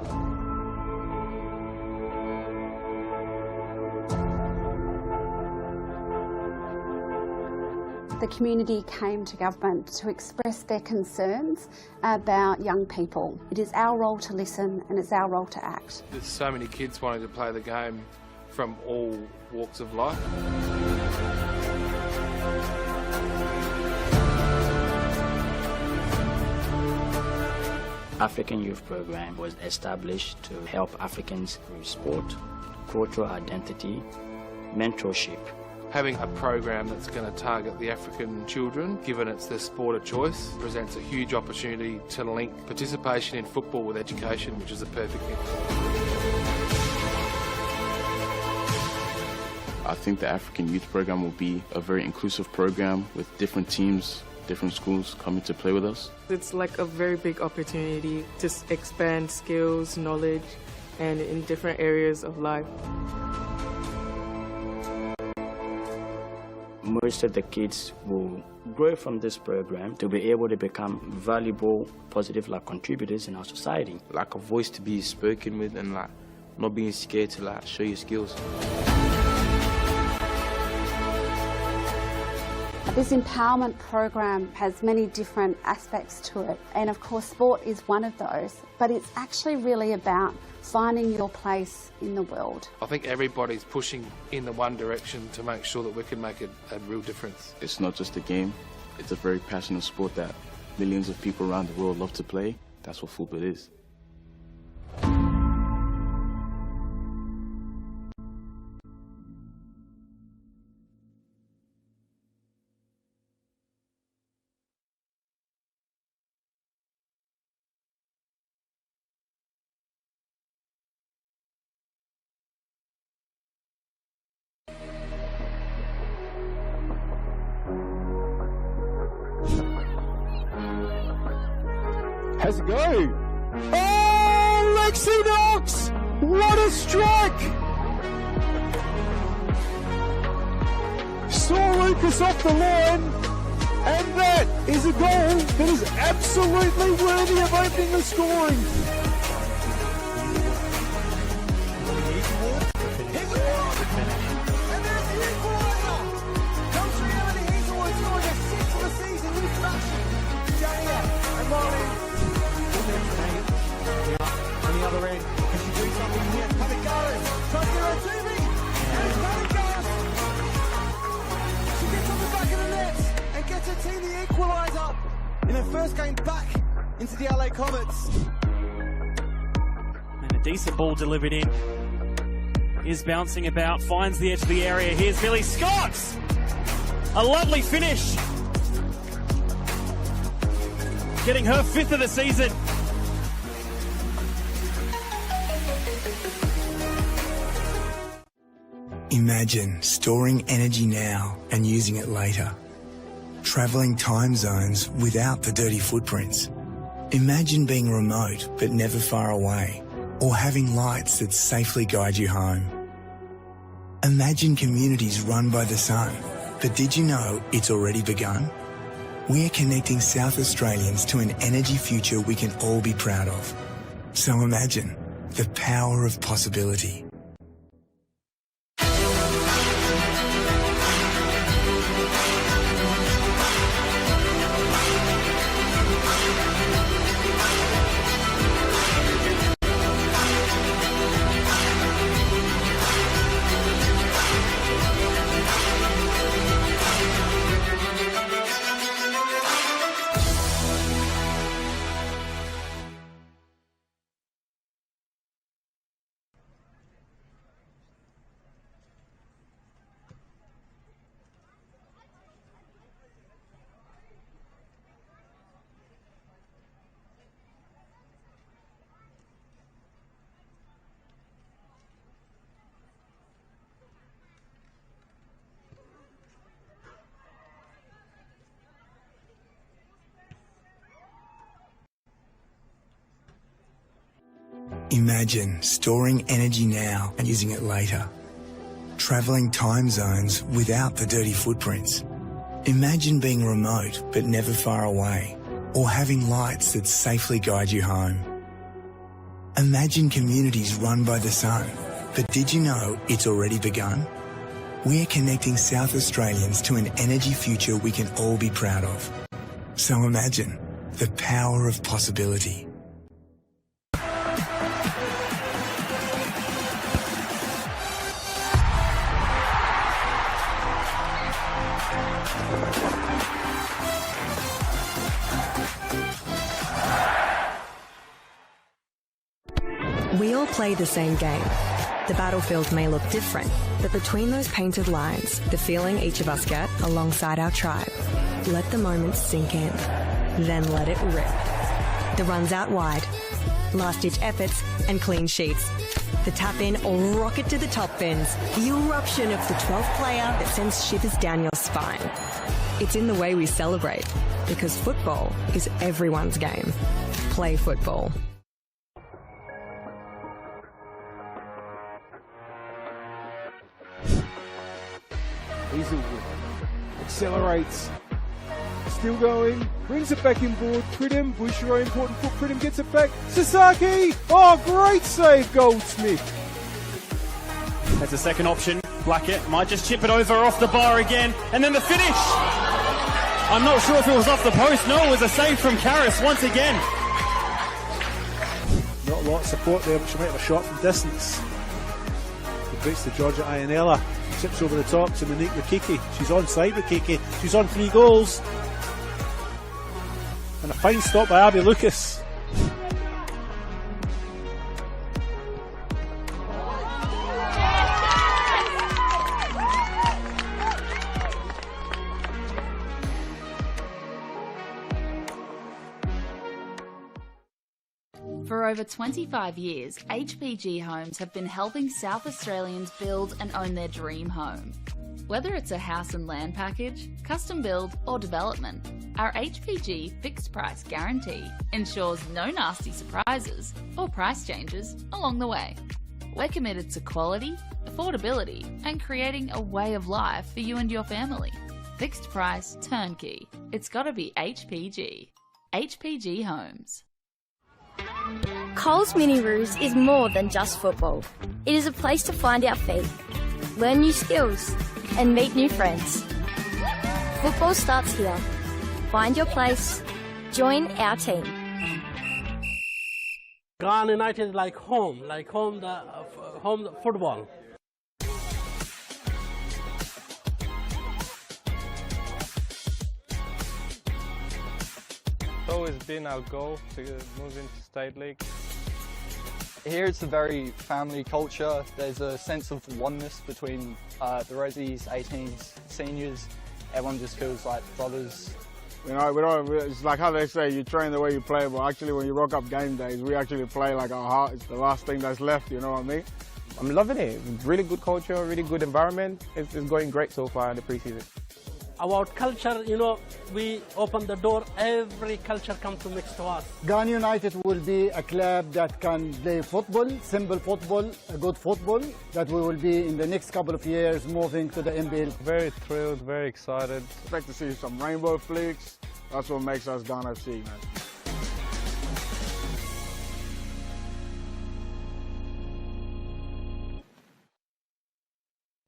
Speaker 9: The community came to government to express their concerns about young people. It is our role to listen and it's our role to act.
Speaker 10: There's so many kids wanting to play the game from all walks of life.
Speaker 11: African Youth Program was established to help Africans through sport, cultural identity, mentorship.
Speaker 10: Having a program that's going to target the African children, given it's their sport of choice, presents a huge opportunity to link participation in football with education, which is a perfect mix.
Speaker 12: I think the African Youth Program will be a very inclusive program with different teams, different schools coming to play with us.
Speaker 13: It's like a very big opportunity to expand skills, knowledge, and in different areas of life.
Speaker 11: Most of the kids will grow from this program to be able to become valuable, positive contributors in our society.
Speaker 14: Like a voice to be spoken with and not being scared to show your skills.
Speaker 9: This empowerment program has many different aspects to it, and of course sport is one of those, but it's actually really about finding your place in the world.
Speaker 10: I think everybody's pushing in the one direction to make sure that we can make a real difference.
Speaker 12: It's not just a game, it's a very passionate sport that millions of people around the world love to play. That's what football is.
Speaker 7: Has a go. Oh, Lexi Knox! What a strike! Saw Lucas off the line, and that is a goal that is absolutely worthy of opening the scoring.
Speaker 15: in their first game back into the LA Comets.
Speaker 16: And a decent ball delivered in. Is bouncing about, finds the edge of the area. Here's Billy Scott! A lovely finish. Getting her 5th of the season.
Speaker 6: Imagine storing energy now and using it later. Travelling time zones without the dirty footprints. Imagine being remote but never far away, or having lights that safely guide you home. Imagine communities run by the sun, but did you know it's already begun? We're connecting South Australians to an energy future we can all be proud of. So imagine the power of possibility. Imagine storing energy now and using it later. Travelling time zones without the dirty footprints. Imagine being remote but never far away, or having lights that safely guide you home. Imagine communities run by the sun, but did you know it's already begun? We're connecting South Australians to an energy future we can all be proud of. So imagine the power of possibility.
Speaker 2: We all play the same game. The battlefield may look different, but between those painted lines, the feeling each of us get alongside our tribe. Let the moment sink in, then let it rip. The runs out wide, last-ditch efforts and clean sheets. The tap-in or rocket to the top bins. The eruption of the 12th player that sends shivers down your spine. It's in the way we celebrate, because football is everyone's game. Play football.
Speaker 7: Hazelwood accelerates, still going, brings it back inboard. Pridham, Bouchereau, important foot. Pridham gets it back. Sasaki! Oh, great save, Goldsmith.
Speaker 16: That's a second option. Blackett might just chip it over off the bar again, and then the finish. I'm not sure if it was off the post. No, it was a save from Karras once again.
Speaker 17: Not a lot of support there, but she might have a shot from distance. It breaks to Georgia Ianella. Tips over the top to Monique Rukiki. She's on side Rukiki. She's on 3 goals. And a fine stop by Abby Lucas.
Speaker 1: For over 25 years, HPG Homes have been helping South Australians build and own their dream home. Whether it's a house and land package, custom build or development, our HPG fixed price guarantee ensures no nasty surprises or price changes along the way. We're committed to quality, affordability and creating a way of life for you and your family. Fixed price turnkey. It's gotta be HPG. HPG Homes.
Speaker 18: Coles Mini Roos is more than just football. It is a place to find our feet, learn new skills, and meet new friends. Football starts here. Find your place. Join our team.
Speaker 19: Ghana United is like home football.
Speaker 20: always been our goal to move into State League.
Speaker 21: Here it's a very family culture. There's a sense of oneness between the Resis, 18s, seniors. Everyone just feels like brothers.
Speaker 22: You know, it's like how they say, you train the way you play, but actually when you rock up game days, we actually play like our heart is the last thing that's left, you know what I mean?
Speaker 23: I'm loving it. Really good culture, really good environment. It's going great so far in the preseason.
Speaker 19: About culture, you know, we open the door, every culture comes to mix to us.
Speaker 24: Ghana United will be a club that can play football, simple football, a good football, that we will be in the next couple of years moving to the NPL.
Speaker 20: Very thrilled, very excited.
Speaker 22: Expect to see some rainbow flicks. That's what makes us Ghana FC, man.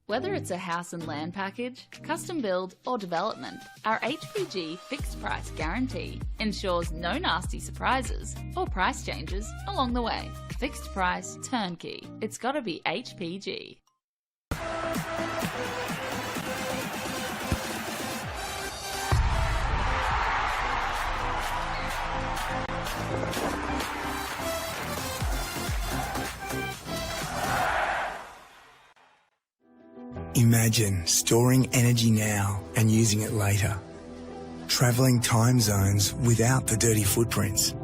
Speaker 1: Whether it's a house and land package, custom build or development, our HPG fixed price guarantee ensures no nasty surprises or price changes along the way. Fixed price turnkey. It's gotta be HPG.
Speaker 6: Imagine storing energy now and using it later. Travelling time zones without the dirty footprints.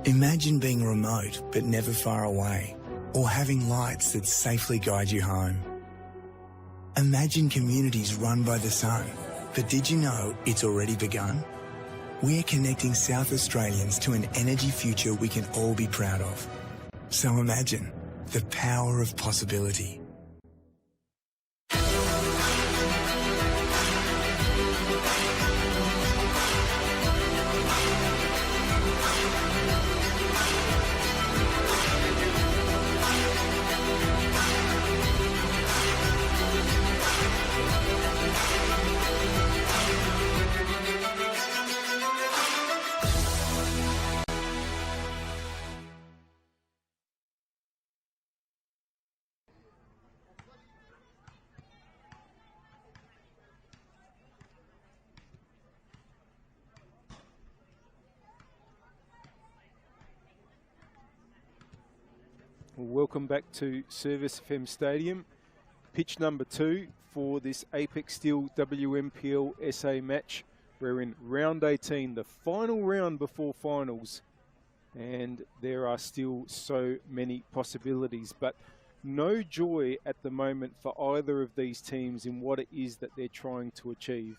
Speaker 6: Imagine being remote but never far away, or having lights that safely guide you home. Imagine communities run by the sun, but did you know it's already begun? We're connecting South Australians to an energy future we can all be proud of. So imagine the power of possibility.
Speaker 7: Welcome back to Service FM Stadium. Pitch number 2 for this Apex Steel WNPLSA match. We're in round 18, the final round before finals. And there are still so many possibilities, but no joy at the moment for either of these teams in what it is that they're trying to achieve.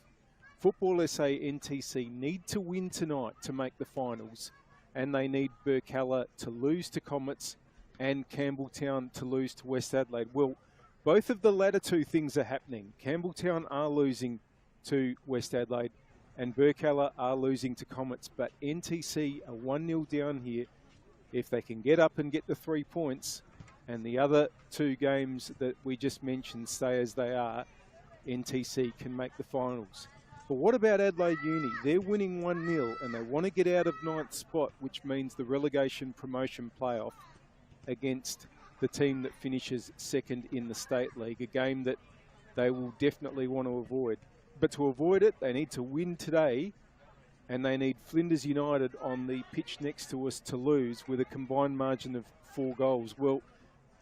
Speaker 7: Football SA NTC need to win tonight to make the finals, and they need Burkalla to lose to Comets and Campbelltown to lose to West Adelaide. Well, both of the latter two things are happening. Campbelltown are losing to West Adelaide and Burkalla are losing to Comets, but NTC are 1-0 down here. If they can get up and get the 3 points and the other two games that we just mentioned stay as they are, NTC can make the finals. But what about Adelaide Uni? They're winning 1-0 and they want to get out of 9th spot, which means the relegation promotion playoff against the team that finishes second in the State League, a game that they will definitely want to avoid. But to avoid it, they need to win today, and they need Flinders United on the pitch next to us to lose with a combined margin of 4 goals. Well,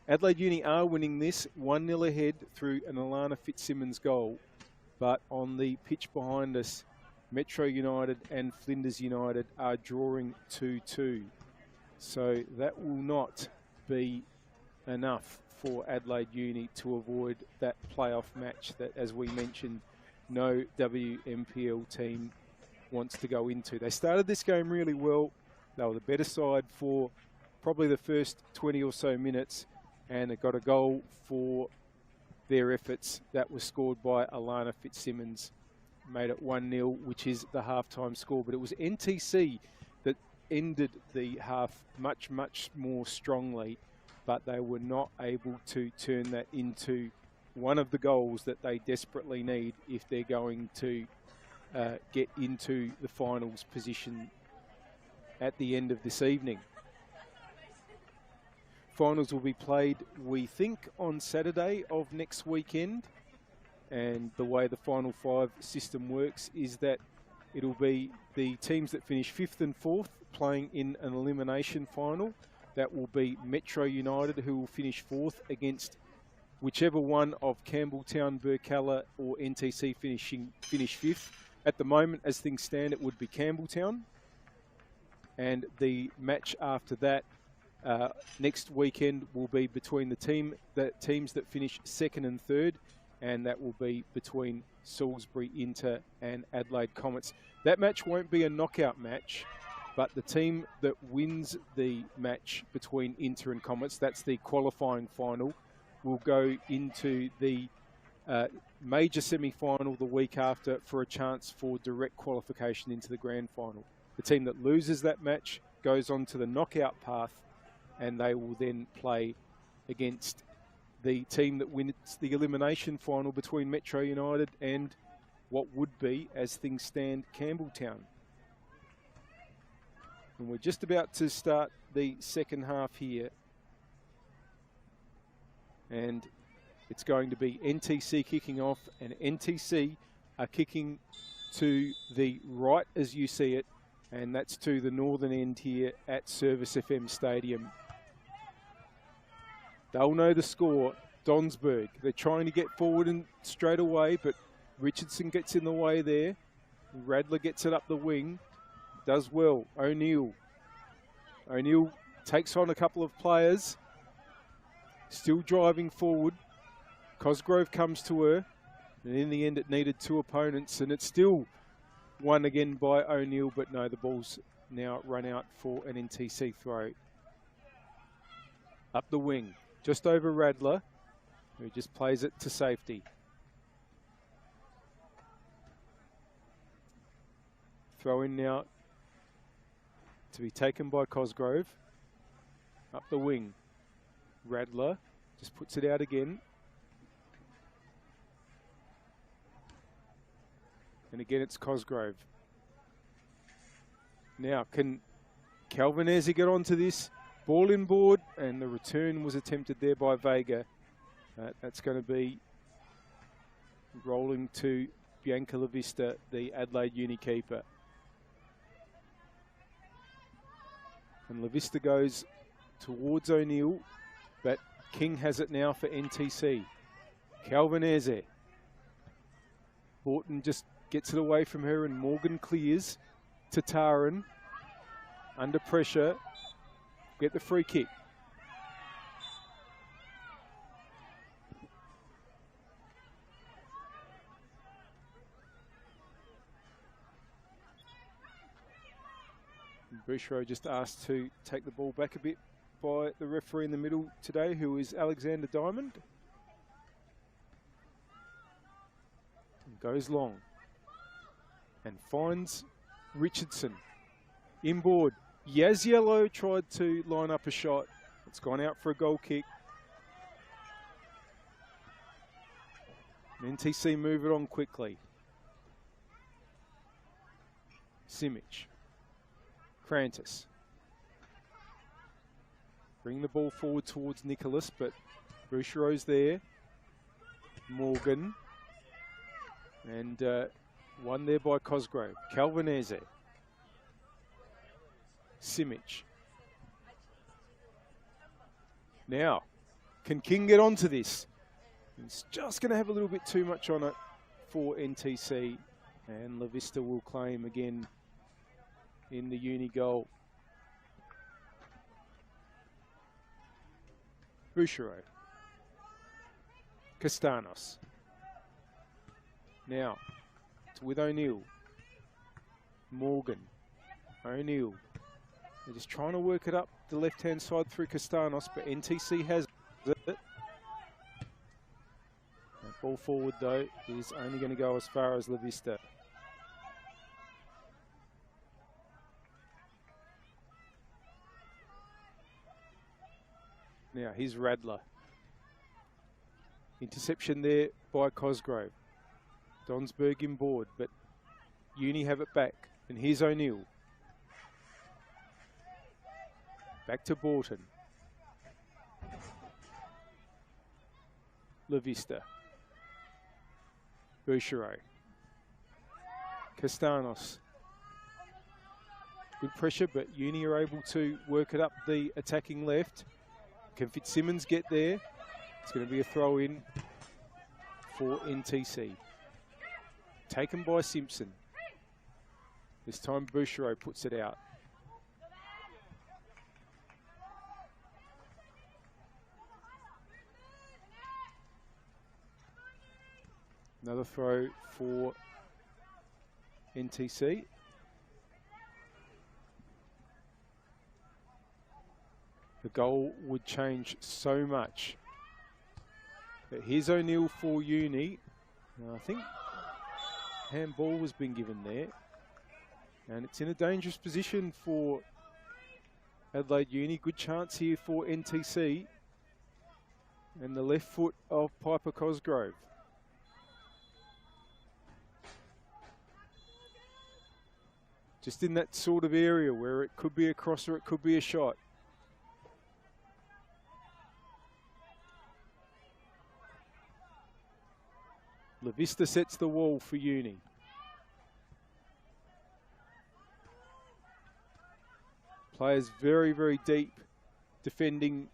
Speaker 7: Adelaide Uni are winning this 1-0 ahead through an Alana Fitzsimmons goal, but on the pitch behind us, Metro United and Flinders United are drawing 2-2. So that will not be enough for Adelaide Uni to avoid that playoff match that, as we mentioned, no WNPL team wants to go into. They started this game really well. They were the better side for probably the first 20 or so minutes, and it got a goal for their efforts. That was scored by Alana Fitzsimmons. Made it 1-0, which is the halftime score. But it was NTC that ended the half much, much more strongly, but they were not able to turn that into one of the goals that they desperately need if they're going to get into the finals position at the end of this evening. Finals will be played, we think, on Saturday of next weekend. And the way the Final 5 system works is that it'll be the teams that finish 5th and 4th playing in an elimination final. That will be Metro United, who will finish 4th against whichever one of Campbelltown, Burkalla or NTC finish 5th. At the moment, as things stand, it would be Campbelltown. And the match after that next weekend will be between the teams that finish 2nd and 3rd, and that will be between Salisbury Inter and Adelaide Comets. That match won't be a knockout match, but the team that wins the match between Inter and Comets, that's the qualifying final, will go into the major semi-final the week after for a chance for direct qualification into the grand final. The team that loses that match goes on to the knockout path, and they will then play against the team that wins the elimination final between Metro United and what would be, as things stand, Campbelltown. And we're just about to start the second half here. And it's going to be NTC kicking off, and NTC are kicking to the right as you see it, and that's to the northern end here at Service FM Stadium. They'll know the score, Donsberg. They're trying to get forward and straight away, but Richardson gets in the way there. Radler gets it up the wing, does well. O'Neill takes on a couple of players, still driving forward. Cosgrove comes to her, and in the end it needed 2 opponents, and it's still won again by O'Neill, but no, the ball's now run out for an NTC throw. Up the wing, just over Radler, who just plays it to safety. Throw in now to be taken by Cosgrove. Up the wing, Radler just puts it out again. And again, it's Cosgrove. Now, can Calvinese get onto this? Ball in board, and the return was attempted there by Vega. That's going to be rolling to Bianca LaVista, the Adelaide uni keeper. And LaVista goes towards O'Neill, but King has it now for NTC. Calvinese. Horton just gets it away from her, and Morgan clears to Taran. Under pressure, get the free kick. Bouchereau just asked to take the ball back a bit by the referee in the middle today, who is Alexander Diamond. And goes long and finds Richardson. Inboard, Yaziello tried to line up a shot. It's gone out for a goal kick. And NTC move it on quickly. Simic. Krantis. Bring the ball forward towards Nicholas, but Bouchereau's there. Morgan. And one there by Cosgrove. Calvinese. Simic. Now, can King get onto this? It's just going to have a little bit too much on it for NTC, and LaVista will claim again in the uni goal. Bouchereau. Castanos. Now, it's with O'Neill. Morgan. O'Neill. They're just trying to work it up the left-hand side through Castanos, but NTC has it. That ball forward, though, is only going to go as far as LaVista. Now, here's Radler. Interception there by Cosgrove. Donsberg in board, but Uni have it back. And here's O'Neill. Back to Borton. LaVista. Bouchereau. Castanos Good pressure, but Uni are able to work it up the attacking left. Can Fitzsimmons get there? It's going to be a throw in for NTC. Taken by Simpson. This time Bouchereau puts it out. Another throw for NTC. The goal would change so much. But here's O'Neill for Uni. Now I think handball has been given there. And it's in a dangerous position for Adelaide Uni. Good chance here for NTC. And the left foot of Piper Cosgrove. Just in that sort of area where it could be a cross or it could be a shot. La Vista sets the wall for Uni. Players very, very deep, defending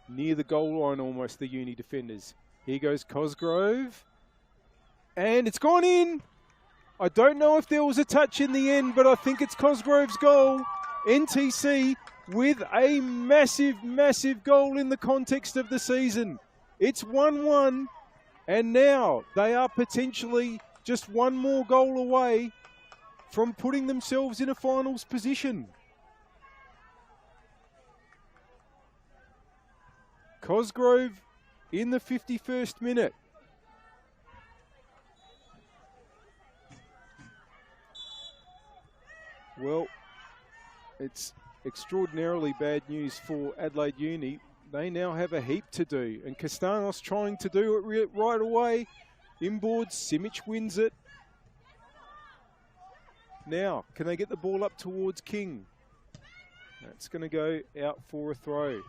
Speaker 7: near the goal line almost, the Uni defenders. Here goes Cosgrove. And it's gone in. I don't know if there was a touch in the end, but I think it's Cosgrove's goal. NTC with a massive, massive goal in the context of the season. It's 1-1, and now they are potentially just one more goal away from putting themselves in a finals position. Cosgrove in the 51st minute. Well, it's extraordinarily bad news for Adelaide Uni. They now have a heap to do, and Castanos trying to do it right away. Inboards, Simic wins it. Now, can they get the ball up towards King? That's going to go out for a throw.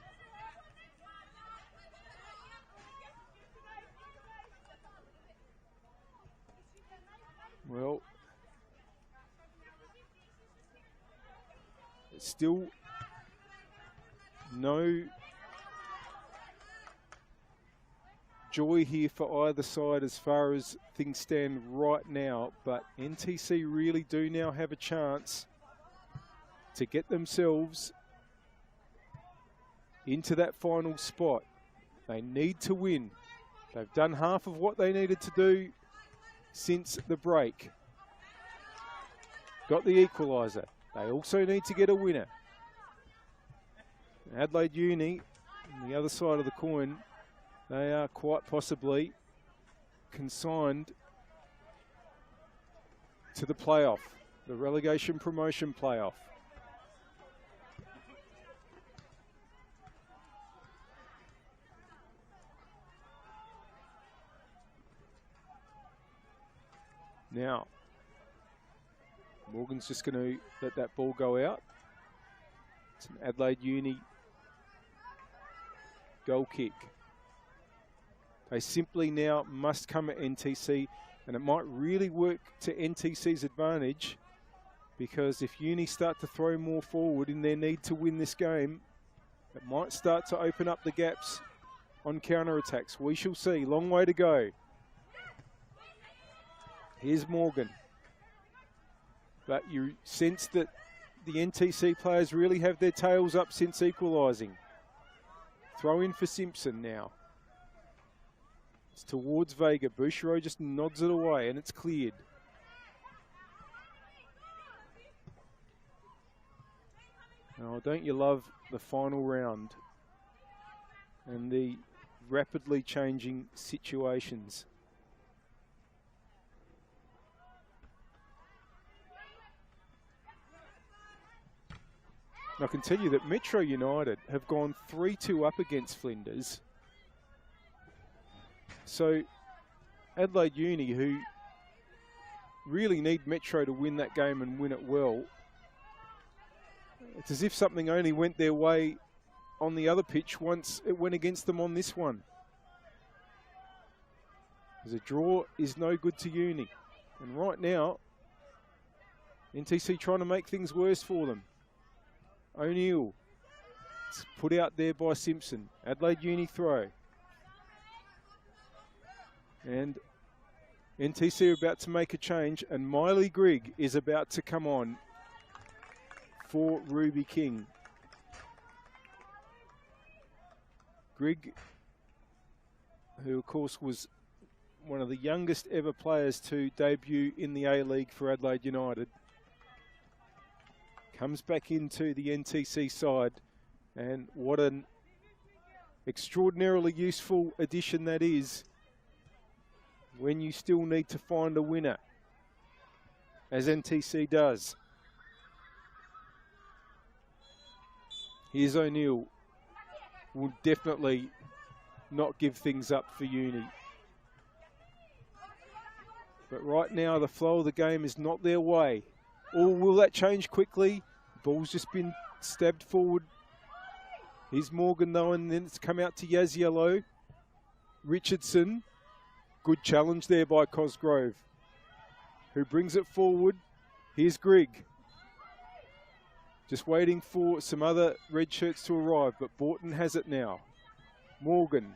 Speaker 7: Well, still no joy here for either side as far as things stand right now, but NTC really do now have a chance to get themselves into that final spot. They need to win. They've done half of what they needed to do since the break. Got the equaliser. They also need to get a winner. Adelaide Uni, on the other side of the coin, they are quite possibly consigned to the playoff, the relegation promotion playoff. Now, Morgan's just going to let that ball go out. It's an Adelaide Uni goal kick. They simply now must come at NTC, and it might really work to NTC's advantage, because if Uni start to throw more forward in their need to win this game, it might start to open up the gaps on counter-attacks. We shall see. Long way to go. Here's Morgan. But you sense that the NTC players really have their tails up since equalising. Throw in for Simpson now. It's towards Vega. Bouchereau just nods it away and it's cleared. Oh, don't you love the final round and the rapidly changing situations? I can tell you that Metro United have gone 3-2 up against Flinders. So Adelaide Uni, who really need Metro to win that game and win it well, it's as if something only went their way on the other pitch once it went against them on this one. Because a draw is no good to Uni. And right now, NTC trying to make things worse for them. O'Neill. It's put out there by Simpson. Adelaide Uni throw. And NTC are about to make a change, and Miley Grigg is about to come on for Ruby King. Grigg, who of course was one of the youngest ever players to debut in the A-League for Adelaide United, comes back into the NTC side, and what an extraordinarily useful addition that is when you still need to find a winner, as NTC does. Here's O'Neill. Will definitely not give things up for Uni. But right now the flow of the game is not their way. Or will that change quickly? Ball's just been stabbed forward. Here's Morgan though, and then it's come out to Yaziello. Richardson. Good challenge there by Cosgrove, who brings it forward. Here's Grigg. Just waiting for some other red shirts to arrive, but Borton has it now. Morgan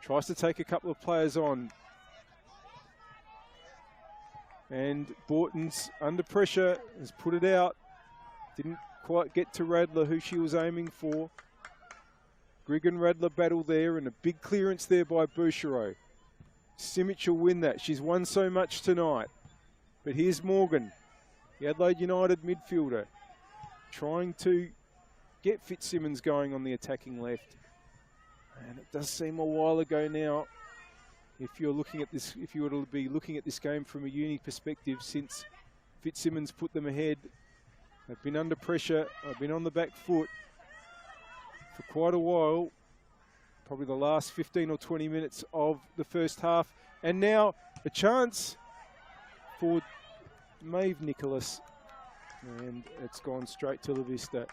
Speaker 7: tries to take a couple of players on. And Borton's under pressure, has put it out. Didn't quite get to Radler, who she was aiming for. Grigg and Radler battle there, and a big clearance there by Bouchereau. Simic will win that. She's won so much tonight. But here's Morgan, the Adelaide United midfielder, trying to get Fitzsimmons going on the attacking left. And it does seem a while ago now, if you're looking at this, if you were to be looking at this game from a Uni perspective, since Fitzsimmons put them ahead. They've been under pressure, they've been on the back foot for quite a while, probably the last 15 or 20 minutes of the first half. And now a chance for Maeve Nicholas, and it's gone straight to La Vista.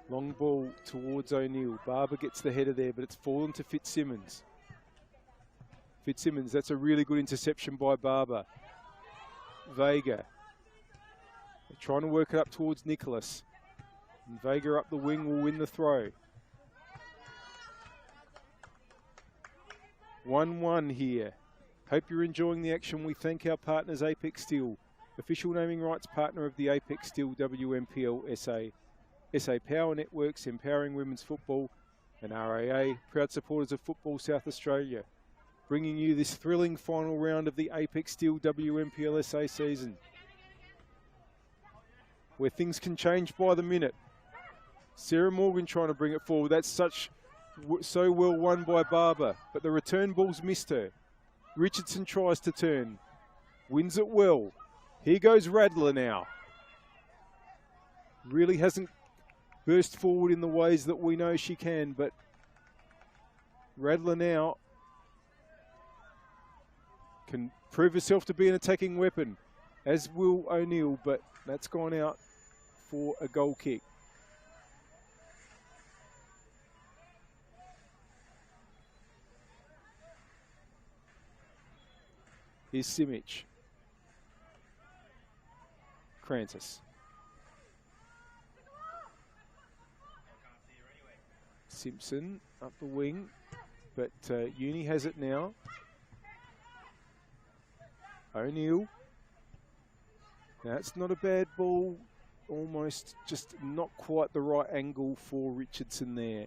Speaker 7: Long ball towards O'Neill. Barber gets the header there, but it's fallen to Fitzsimmons. Fitzsimmons, that's a really good interception by Barber. Vega. They're trying to work it up towards Nicholas. And Vega up the wing will win the throw. 1-1 here. Hope you're enjoying the action. We thank our partners Apex Steel, official naming rights partner of the Apex Steel WNPLSA. SA Power Networks, empowering women's football, and RAA, proud supporters of Football South Australia, bringing you this thrilling final round of the Apex Steel WNPLSA season, where things can change by the minute. Sarah Morgan trying to bring it forward. That's so well won by Barber, but the return ball's missed her. Richardson tries to turn, wins it well. Here goes Radler now. Really hasn't burst forward in the ways that we know she can, but Radler now can prove herself to be an attacking weapon, as will O'Neill, but that's gone out for a goal kick. Here's Simic. Crantis. Simpson up the wing, but Uni has it now. O'Neill. That's not a bad ball, almost just not quite the right angle for Richardson there.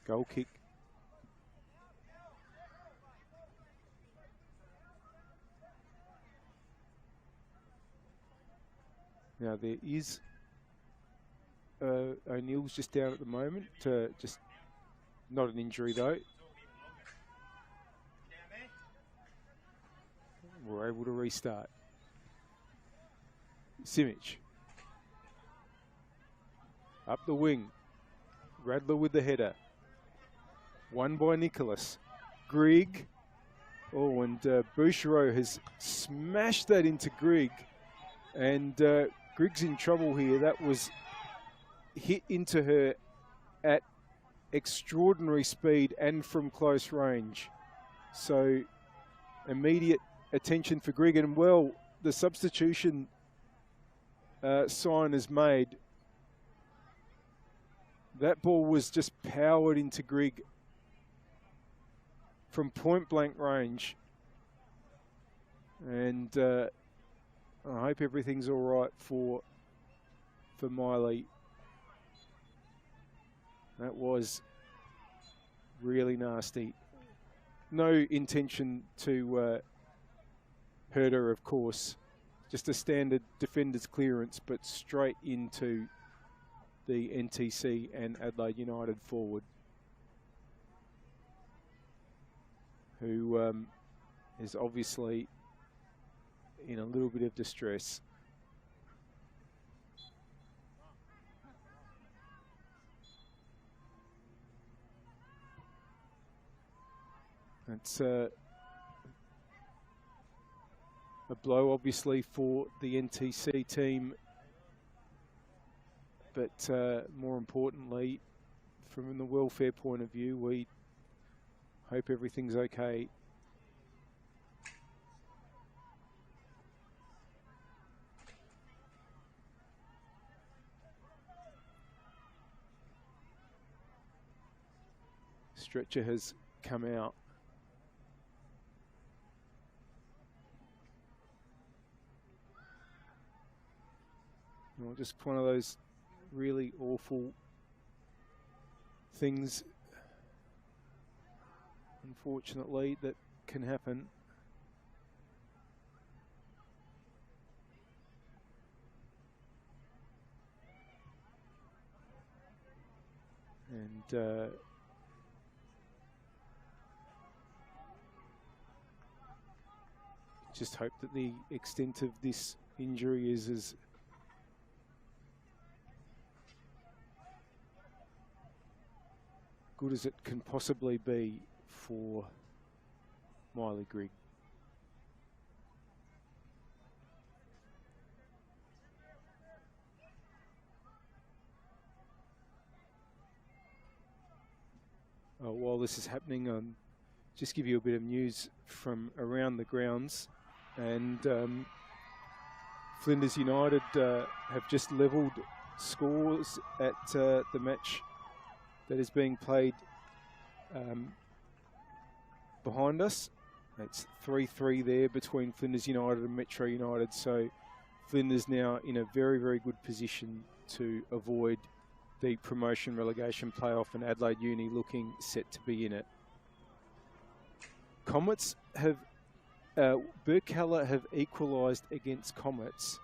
Speaker 7: Goal kick. Now there is O'Neill's just down at the moment, just not an injury though. We're able to restart. Simic. Up the wing. Radler with the header. Won by Nicholas. Grigg. Oh, and Bouchereau has smashed that into Grigg. And Griggs in trouble here. That was hit into her at extraordinary speed and from close range. So immediate attention for Grigg, and well, the substitution sign is made. That ball was just powered into Grigg from point blank range. And I hope everything's all right for Miley. That was really nasty. No intention to hurt her, of course. Just a standard defender's clearance, but straight into the NTC and Adelaide United forward, who is obviously in a little bit of distress. It's a blow, obviously, for the NTC team, but more importantly, from the welfare point of view, we hope everything's okay. Stretcher has come out. Well, just one of those really awful things, unfortunately, that can happen. And just hope that the extent of this injury is as good as it can possibly be for Miley Grigg. While this is happening, just give you a bit of news from around the grounds. And Flinders United have just levelled scores at the match that is being played behind us. It's 3-3 there between Flinders United and Metro United. So Flinders now in a very, very good position to avoid the promotion relegation playoff, and Adelaide Uni looking set to be in it. Comets have, Burkalla have equalised against Comets.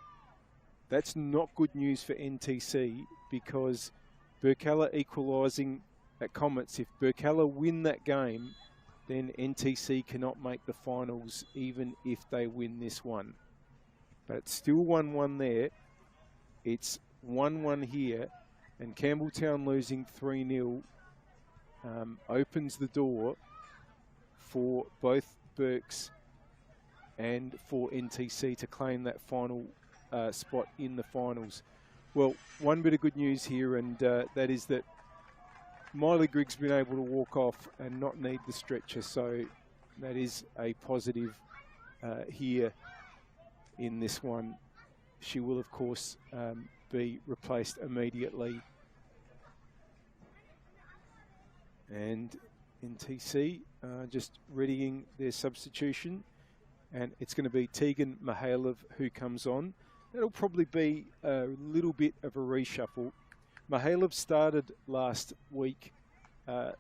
Speaker 7: That's not good news for NTC, because Burkalla equalising at Comets, if Burkalla win that game, then NTC cannot make the finals even if they win this one. But it's still 1-1 there. It's 1-1 here, and Campbelltown losing 3-0 opens the door for both Burks and for NTC to claim that final spot in the finals. Well, one bit of good news here, and that is that Miley Grigg's been able to walk off and not need the stretcher, so that is a positive here in this one. She will, of course, be replaced immediately. And NTC just readying their substitution, and it's going to be Tegan Mihailov who comes on. That'll probably be a little bit of a reshuffle. Mihailov started last week.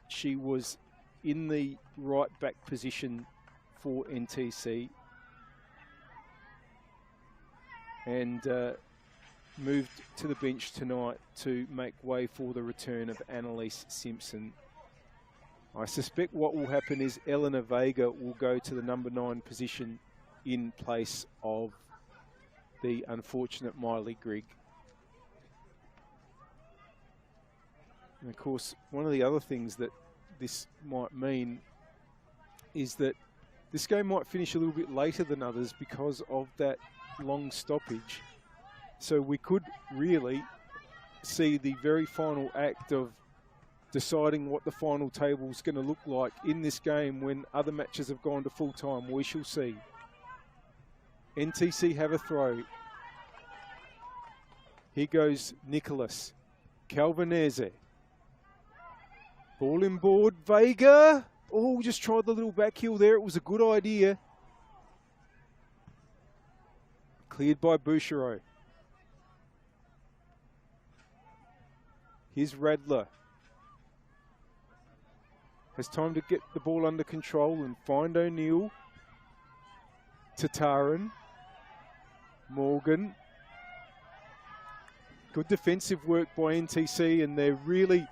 Speaker 7: She was in the right back position for NTC and moved to the bench tonight to make way for the return of Annalise Simpson. I suspect what will happen is Eleanor Vega will go to the number 9 position in place of the unfortunate Miley Grigg. And of course, one of the other things that this might mean is that this game might finish a little bit later than others because of that long stoppage. So we could really see the very final act of deciding what the final table is going to look like in this game when other matches have gone to full time. We shall see. NTC have a throw. Here goes Nicholas. Calvinese. Ball in board. Vega. Oh, just tried the little back heel there. It was a good idea. Cleared by Bouchereau. Here's Radler. Has time to get the ball under control and find O'Neill. Tataran. Morgan. Good defensive work by NTC, and they're really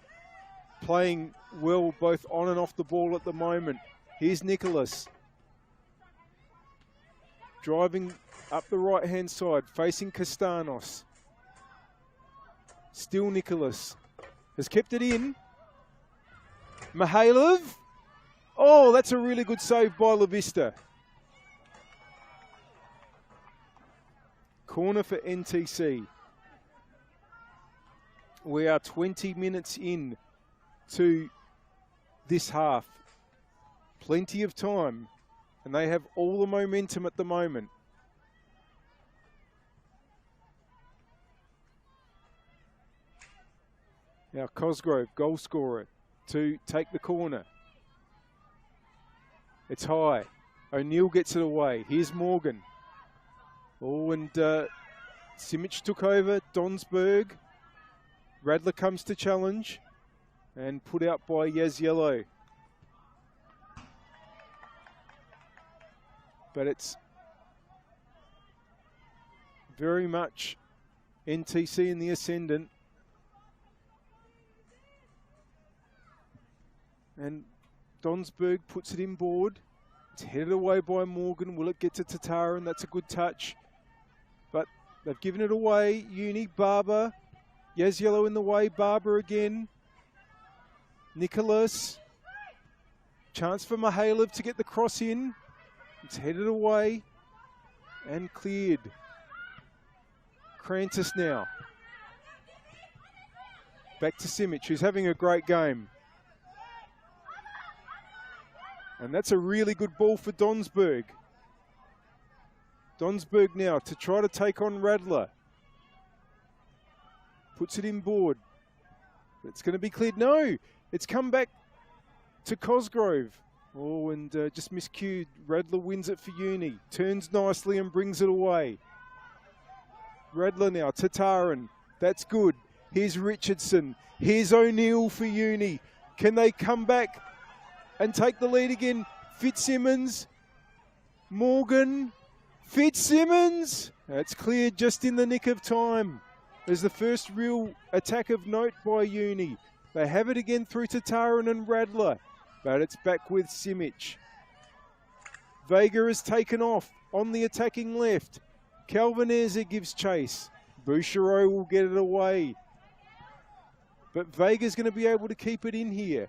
Speaker 7: playing well both on and off the ball at the moment. Here's Nicholas. Driving up the right-hand side, facing Castanos. Still Nicholas. Has kept it in. Mihailov. Oh, that's a really good save by La Vista. Corner for NTC. We are 20 minutes in to this half. Plenty of time, and they have all the momentum at the moment. Now Cosgrove, goal scorer, to take the corner. It's high. O'Neill gets it away. Here's Morgan. Oh, and Simic took over. Donsberg. Radler comes to challenge and put out by Yaziello. But it's very much NTC in the ascendant. And Donsberg puts it in board. It's headed away by Morgan. Will it get to Tataran? That's a good touch. But they've given it away. Uni, Barber. Yaziello in the way. Barber again. Nicholas. Chance for Mihailov to get the cross in. It's headed away. And cleared. Krantis now. Back to Simic, who's having a great game. And that's a really good ball for Donsberg. Donsberg now to try to take on Radler. Puts it in board. It's going to be cleared. No, it's come back to Cosgrove. Oh, and just miscued. Radler wins it for Uni. Turns nicely and brings it away. Radler now, Tataran. That's good. Here's Richardson. Here's O'Neill for Uni. Can they come back and take the lead again? Fitzsimmons. Morgan. Fitzsimmons. That's cleared just in the nick of time. There's the first real attack of note by Uni. They have it again through Tataran and Radler, but it's back with Simic. Vega has taken off on the attacking left. Calvinese gives chase. Bouchereau will get it away. But Vega's going to be able to keep it in here.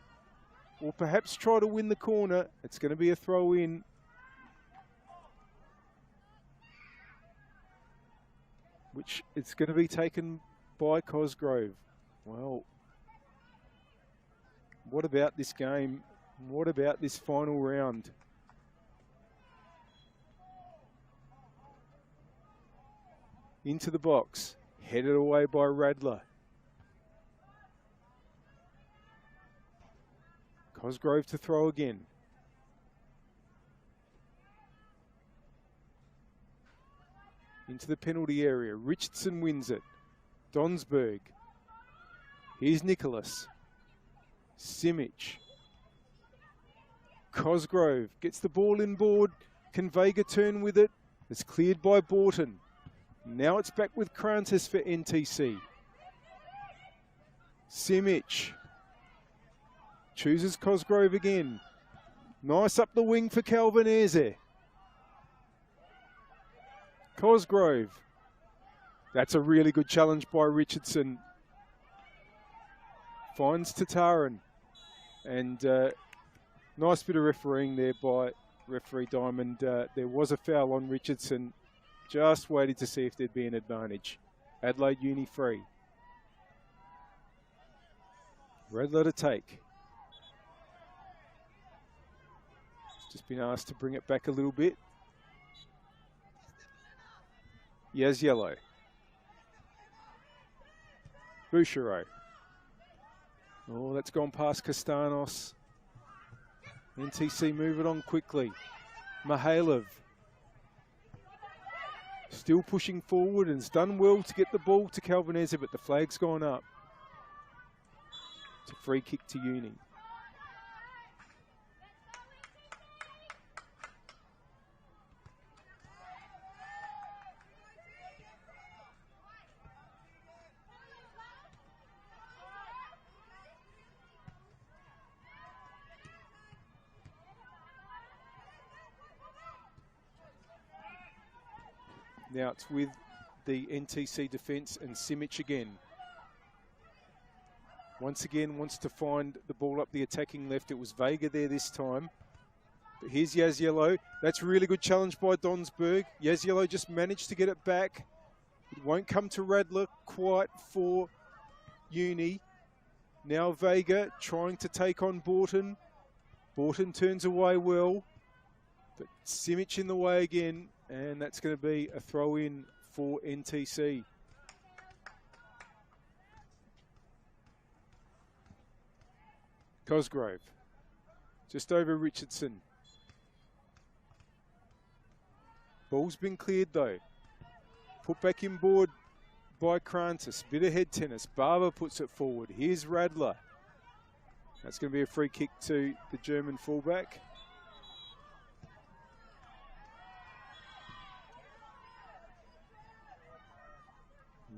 Speaker 7: Or perhaps try to win the corner. It's going to be a throw in. Which it's going to be taken by Cosgrove. Well, what about this game? What about this final round? Into the box, headed away by Radler. Cosgrove to throw again. Into the penalty area. Richardson wins it. Donsberg. Here's Nicholas. Simic. Cosgrove gets the ball in board. Can Vega turn with it? It's cleared by Borton. Now it's back with Krantis for NTC. Simic. Chooses Cosgrove again. Nice up the wing for Calvinese. Cosgrove. That's a really good challenge by Richardson. Finds Tataran. And nice bit of refereeing there by referee Diamond. There was a foul on Richardson. Just waiting to see if there'd be an advantage. Adelaide Uni free. Redler to take. Just been asked to bring it back a little bit. Yellow. Bouchereau. Oh, that's gone past Castanos. NTC move it on quickly. Mihailev. Still pushing forward and has done well to get the ball to Calvinese, but the flag's gone up. It's a free kick to Uni. Now it's with the NTC defence and Simic again. Once again wants to find the ball up the attacking left. It was Vega there this time. But here's Yellow. That's a really good challenge by Donsberg. Yellow just managed to get it back. It won't come to Radler quite for Uni. Now Vega trying to take on Borton. Borton turns away well. But Simic in the way again. And that's going to be a throw in for NTC. Cosgrove, just over Richardson. Ball's been cleared though. Put back in board by Krantis. Bit of head tennis. Barber puts it forward. Here's Radler. That's going to be a free kick to the German fullback.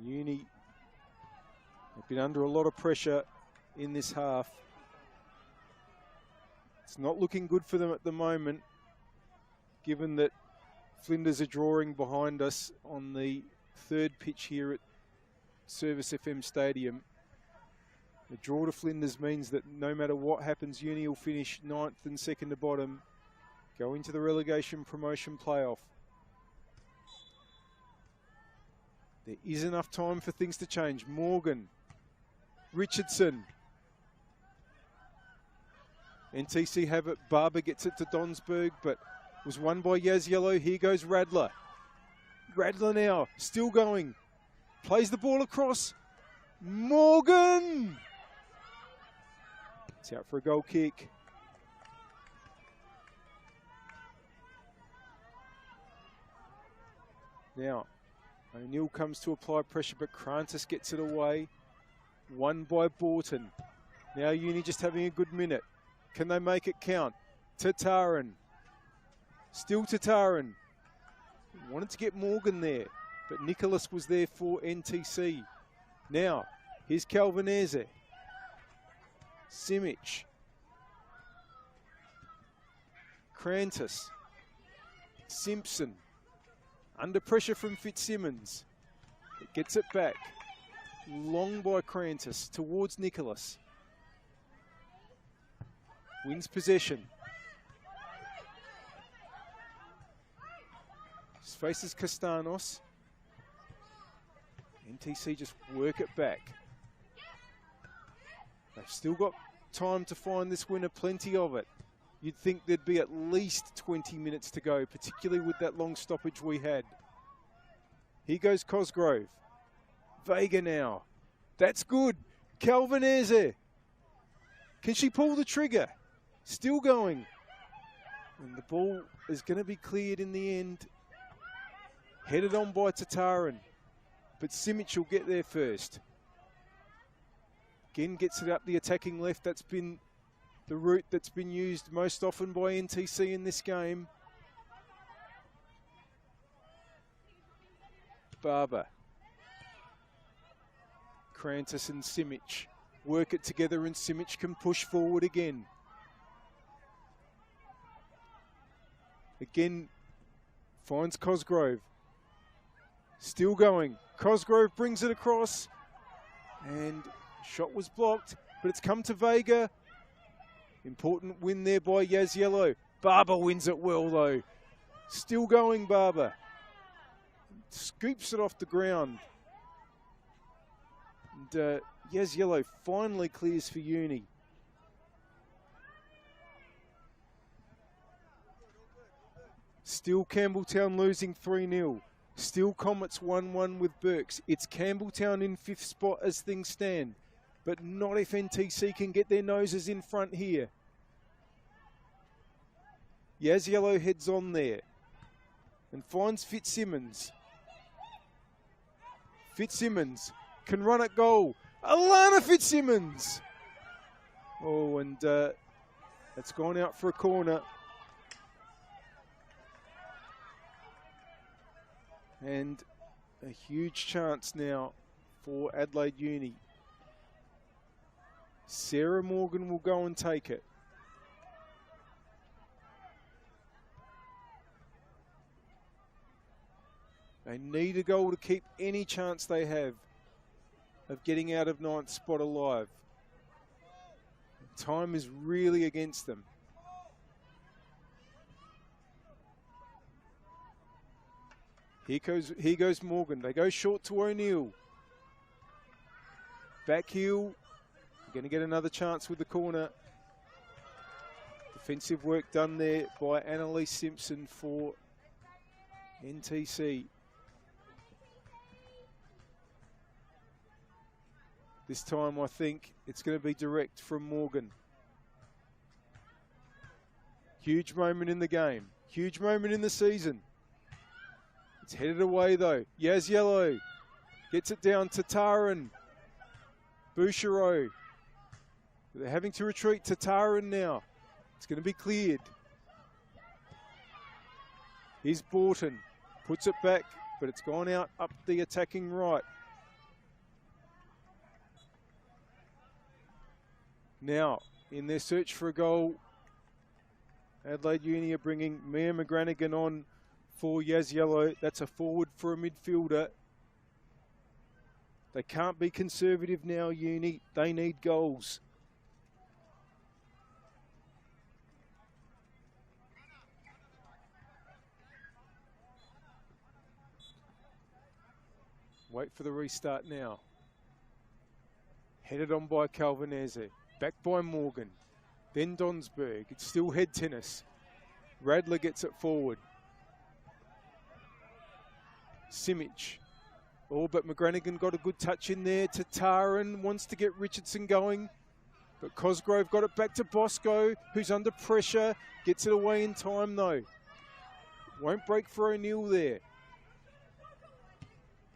Speaker 7: Uni have been under a lot of pressure in this half. It's not looking good for them at the moment, given that Flinders are drawing behind us on the third pitch here at Service FM Stadium. The draw to Flinders means that no matter what happens, Uni will finish 9th and second to bottom, go into the relegation promotion playoff. There is enough time for things to change. Morgan, Richardson. NTC have it. Barber gets it to Donsberg, but was won by Yellow. Here goes Radler. Radler now, still going. Plays the ball across. Morgan! It's out for a goal kick. Now, O'Neill comes to apply pressure, but Krantis gets it away. Won by Borton. Now Uni just having a good minute. Can they make it count? Tataran. Still Tataran. Wanted to get Morgan there, but Nicholas was there for NTC. Now, here's Calvinese. Simic. Krantis. Simpson. Under pressure from Fitzsimmons. It gets it back. Long by Krantis towards Nicholas. Wins possession. Faces Castanos. NTC just work it back. They've still got time to find this winner, plenty of it. You'd think there'd be at least 20 minutes to go, particularly with that long stoppage we had. Here goes Cosgrove. Vega now. That's good. Calvinese. Can she pull the trigger? Still going. And the ball is going to be cleared in the end. Headed on by Tataran. But Simic will get there first. Again gets it up the attacking left. That's been the route that's been used most often by NTC in this game. Barber. Krantis and Simic work it together, and Simic can push forward again. Again, finds Cosgrove. Still going. Cosgrove brings it across. And shot was blocked, but it's come to Vega. Important win there by Yellow. Barber wins it well though. Still going, Barber. Scoops it off the ground. And Yaz Yellow finally clears for Uni. Still Campbelltown losing 3-0. Still Comets 1-1 with Burks. It's Campbelltown in 5th spot as things stand. But not if NTC can get their noses in front here. Yaz Yellow heads on there and finds Fitzsimmons. Fitzsimmons can run at goal. Alana Fitzsimmons! Oh, and it's gone out for a corner. And a huge chance now for Adelaide Uni. Sarah Morgan will go and take it. They need a goal to keep any chance they have of getting out of 9th spot alive. Time is really against them. Here goes Morgan. They go short to O'Neill. Back heel. Going to get another chance with the corner. Defensive work done there by Annalise Simpson for NTC. This time I think it's going to be direct from Morgan. Huge moment in the game. Huge moment in the season. It's headed away though. Yaz Yellow gets it down to Taran. Bouchereau. They're having to retreat to Taran now. It's going to be cleared. Here's Borton. Puts it back, but it's gone out up the attacking right. Now, in their search for a goal, Adelaide Uni are bringing Mia McGranagan on for Yaz Yellow. That's a forward for a midfielder. They can't be conservative now, Uni. They need goals. Wait for the restart now. Headed on by Calvinese. Back by Morgan. Then Donsberg. It's still head tennis. Radler gets it forward. Simic. Oh, but McGranagan got a good touch in there to Taran. Wants to get Richardson going. But Cosgrove got it back to Bosco, who's under pressure. Gets it away in time, though. Won't break for O'Neill there.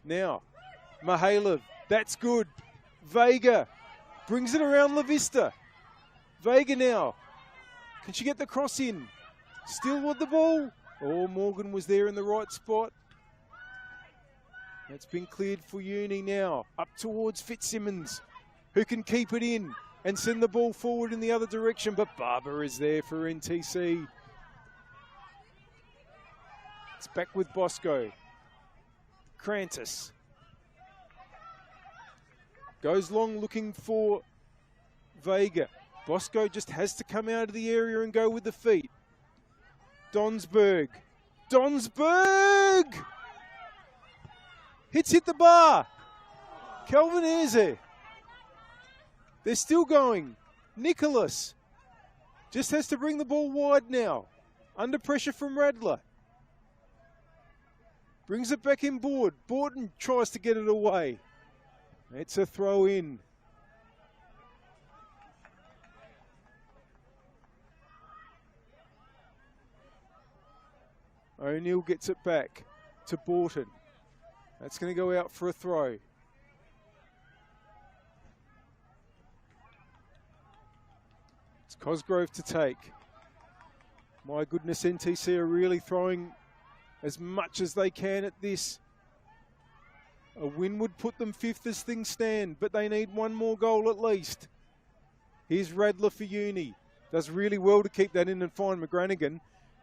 Speaker 7: Now, Mihailov. That's good. Vega brings it around La Vista. Vega now. Can she get the cross in? Still with the ball. Oh, Morgan was there in the right spot. That's been cleared for Uni now. Up towards Fitzsimmons, who can keep it in and send the ball forward in the other direction. But Barber is there for NTC. It's back with Bosco. Crantis. Goes long looking for Vega. Bosco just has to come out of the area and go with the feet. Donsberg. Donsberg! Hit the bar. Calvinese. They're still going. Nicholas just has to bring the ball wide now. Under pressure from Radler. Brings it back in board. Borton tries to get it away. It's a throw in. O'Neill gets it back to Borton. That's going to go out for a throw. It's Cosgrove to take. My goodness, NTC are really throwing as much as they can at this. A win would put them 5th as things stand, but they need one more goal at least. Here's Radler for Uni. Does really well to keep that in and find McGranagan.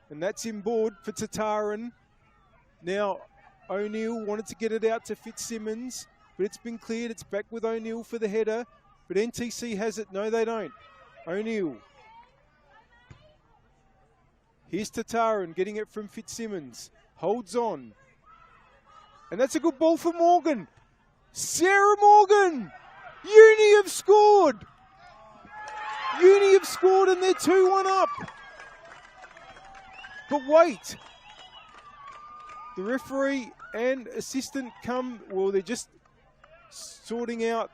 Speaker 7: And that's in board for Tataran. Now, O'Neill wanted to get it out to Fitzsimmons, but it's been cleared. It's back with O'Neill for the header, but NTC has it. No, they don't. O'Neill. Here's Tataran getting it from Fitzsimmons. Holds on. And that's a good ball for Morgan. Sarah Morgan Uni have scored! Uni have scored and they're 2-1 up. But wait. The referee and assistant come, well, they're just sorting out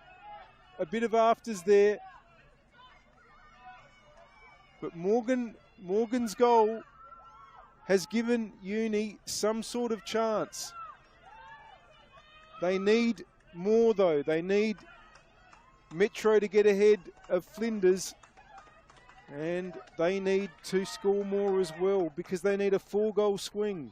Speaker 7: a bit of afters there. But Morgan's goal has given Uni some sort of chance. They need more though. They need Metro to get ahead of Flinders, and they need to score more as well because they need a 4-goal swing.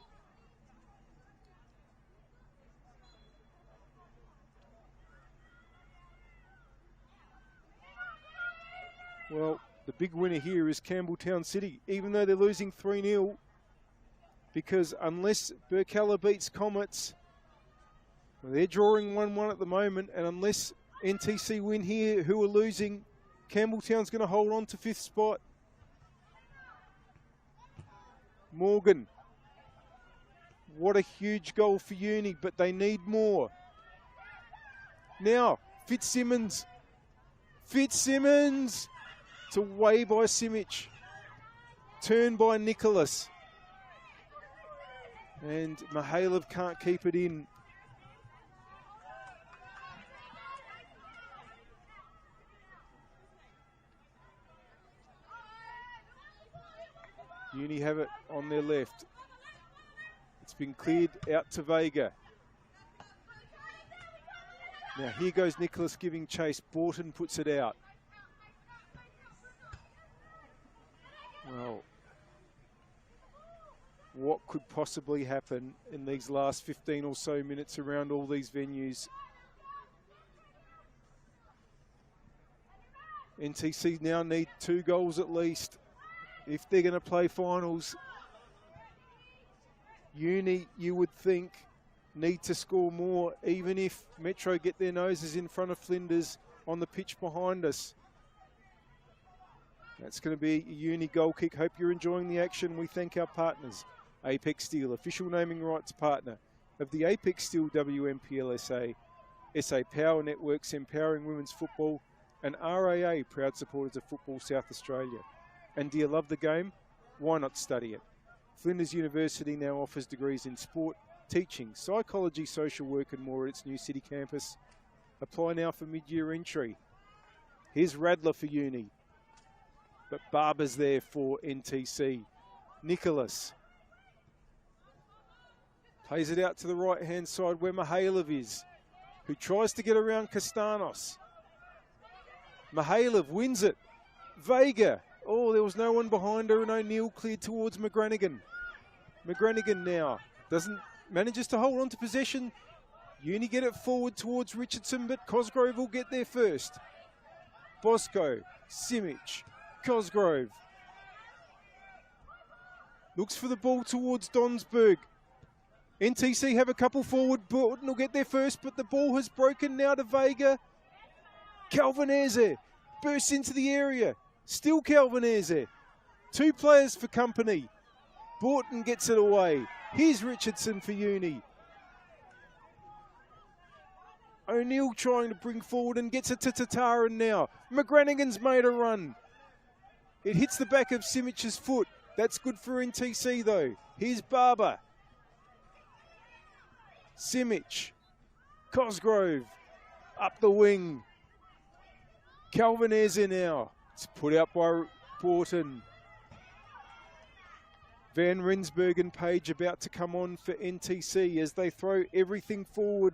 Speaker 7: Well, the big winner here is Campbelltown City, even though they're losing 3-0, because unless Burkalla beats Comets, well, they're drawing 1-1 at the moment, and unless NTC win here, who are losing, Campbelltown's going to hold on to 5th spot. Morgan. What a huge goal for Uni, but they need more. Now, Fitzsimmons. Fitzsimmons! It's away by Simic. Turn by Nicholas. And Mihailov can't keep it in. Uni have it on their left. It's been cleared out to Vega. Now here goes Nicholas giving chase. Borton puts it out. Well, what could possibly happen in these last 15 or so minutes around all these venues? NTC now need 2 goals at least if they're going to play finals. Uni, you would think, need to score more, even if Metro get their noses in front of Flinders on the pitch behind us. That's going to be a Uni goal kick. Hope you're enjoying the action. We thank our partners. Apex Steel, official naming rights partner of the Apex Steel WNPLSA, SA Power Networks empowering women's football, and RAA, proud supporters of Football South Australia. And do you love the game? Why not study it? Flinders University now offers degrees in sport, teaching, psychology, social work and more at its new city campus. Apply now for mid-year entry. Here's Radler for Uni, but Barber's there for NTC. Nicholas plays it out to the right-hand side where Mihailov is, who tries to get around Castanos. Mihailov wins it. Vega. Oh, there was no one behind her, and O'Neill cleared towards McGranigan. McGranigan now manages to hold on to possession. Uni get it forward towards Richardson, but Cosgrove will get there first. Bosco, Simic, Cosgrove. Looks for the ball towards Donsberg. NTC have a couple forward. Burton will get there first, but the ball has broken now to Vega. Calvinese bursts into the area. Still Calvinese. 2 players for company. Borton gets it away. Here's Richardson for Uni. O'Neill trying to bring forward and gets it to Tataran now. McGranigan's made a run. It hits the back of Simic's foot. That's good for NTC though. Here's Barber. Simic. Cosgrove. Up the wing. Calvinese now. It's put out by Borton. Van Rensburg and Page about to come on for NTC as they throw everything forward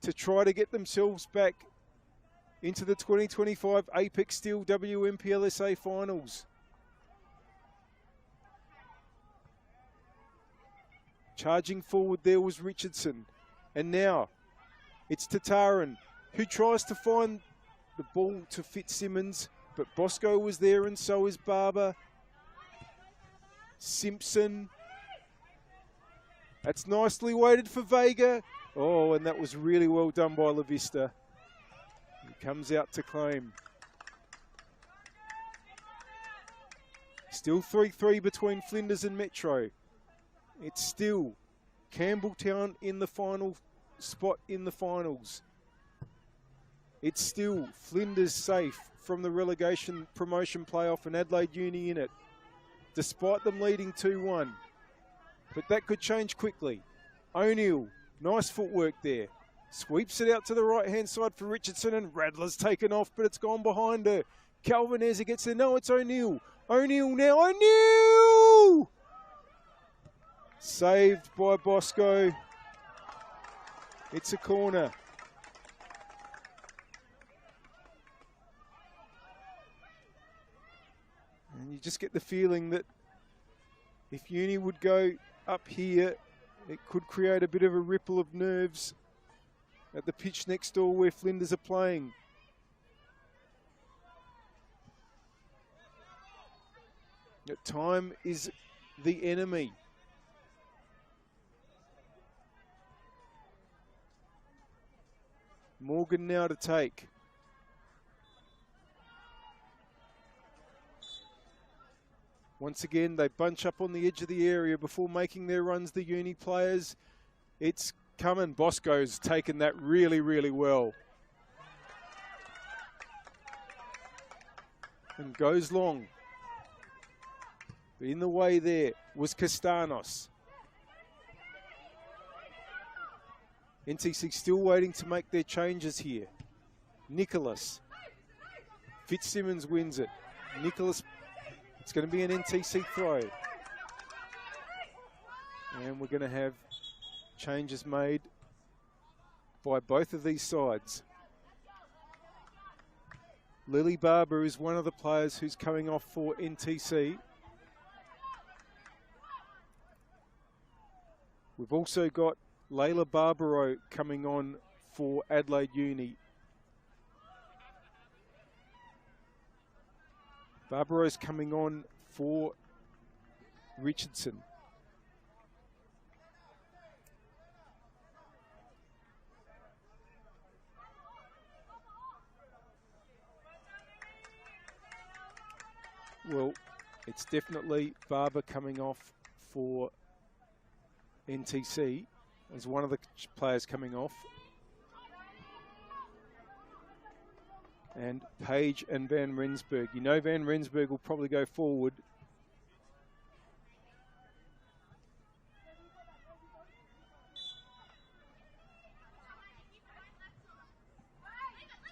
Speaker 7: to try to get themselves back into the 2025 Apex Steel WNPLSA finals. Charging forward there was Richardson. And now it's Tataran who tries to find the ball to Fitzsimmons, but Bosco was there and so is Barber. Simpson. That's nicely weighted for Vega. Oh, and that was really well done by La Vista. He comes out to claim. Still 3-3 between Flinders and Metro. It's still Campbelltown in the final spot in the finals. It's still Flinders safe from the relegation promotion playoff and Adelaide Uni in it, despite them leading 2-1. But that could change quickly. O'Neill, nice footwork there. Sweeps it out to the right-hand side for Richardson, and Radler's taken off, but it's gone behind her. Calvanese gets there. No, it's O'Neill. O'Neill now. O'Neill! Saved by Bosco. It's a corner. And you just get the feeling that if Uni would go up here, it could create a bit of a ripple of nerves at the pitch next door where Flinders are playing. That time is the enemy. Morgan now to take. Once again, they bunch up on the edge of the area before making their runs, the Uni players. It's coming. Bosco's taken that really, really well. And goes long. But in the way there was Castanos. NTC still waiting to make their changes here. Nicholas. Fitzsimmons wins it. Nicholas, it's going to be an NTC throw. And we're going to have changes made by both of these sides. Lily Barber is one of the players who's coming off for NTC. We've also got Layla Barbaro coming on for Adelaide Uni. Barbaro's coming on for Richardson. Well, it's definitely Barber coming off for NTC as one of the players coming off. And Page and Van Rensburg. You know Van Rensburg will probably go forward.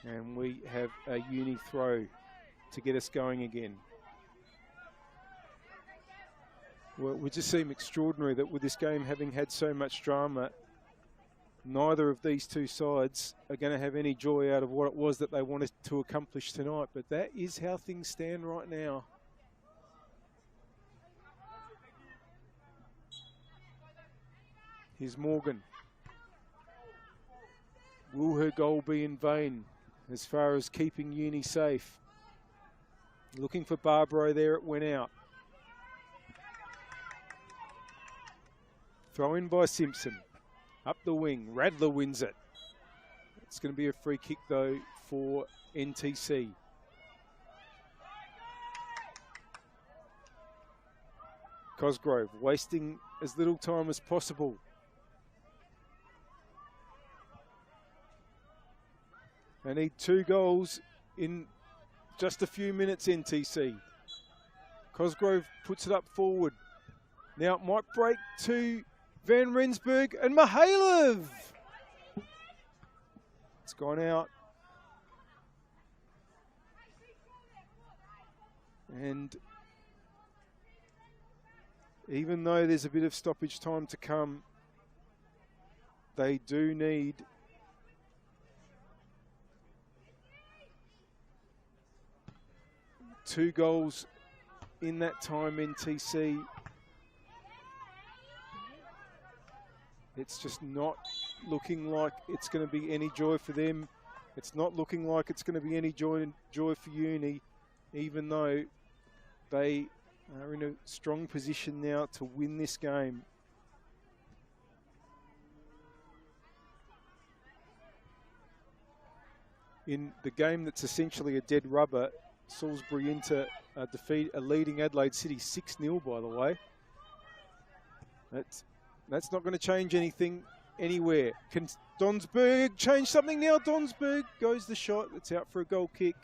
Speaker 7: And we have a Uni throw to get us going again. Well, we just seem extraordinary that with this game having had so much drama, neither of these two sides are going to have any joy out of what it was that they wanted to accomplish tonight. But that is how things stand right now. Here's Morgan. Will her goal be in vain as far as keeping Uni safe? Looking for Barbaro there, it went out. Throw in by Simpson. Up the wing, Radler wins it. It's going to be a free kick though for NTC. Cosgrove wasting as little time as possible. They need 2 goals in just a few minutes, NTC. Cosgrove puts it up forward. Now it might break to Van Rensburg and Mihailev. It's gone out. And even though there's a bit of stoppage time to come, they do need two goals in that time, NTC. It's just not looking like it's going to be any joy for them. It's not looking like it's going to be any joy for Uni, even though they are in a strong position now to win this game. In the game that's essentially a dead rubber, Salisbury Inter defeat a leading Adelaide City 6-0, by the way. That's not going to change anything anywhere. Donsberg changed something now. Donsberg goes the shot. It's out for a goal kick.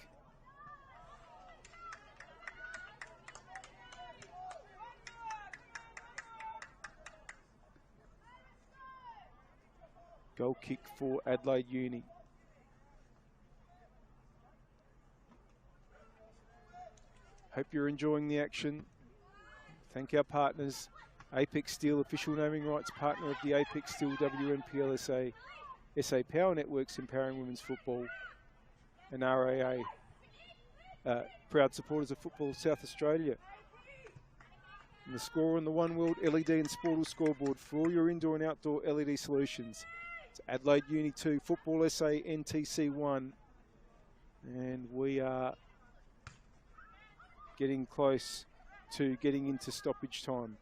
Speaker 7: Goal kick for Adelaide Uni. Hope you're enjoying the action. Thank our partners. Apex Steel, official naming rights partner of the Apex Steel WNPLSA, SA Power Networks empowering women's football, and RAA, proud supporters of Football South Australia. And the score on the One World LED and Sportal scoreboard for all your indoor and outdoor LED solutions. It's Adelaide Uni 2, Football SA NTC 1, and we are getting close to getting into stoppage time.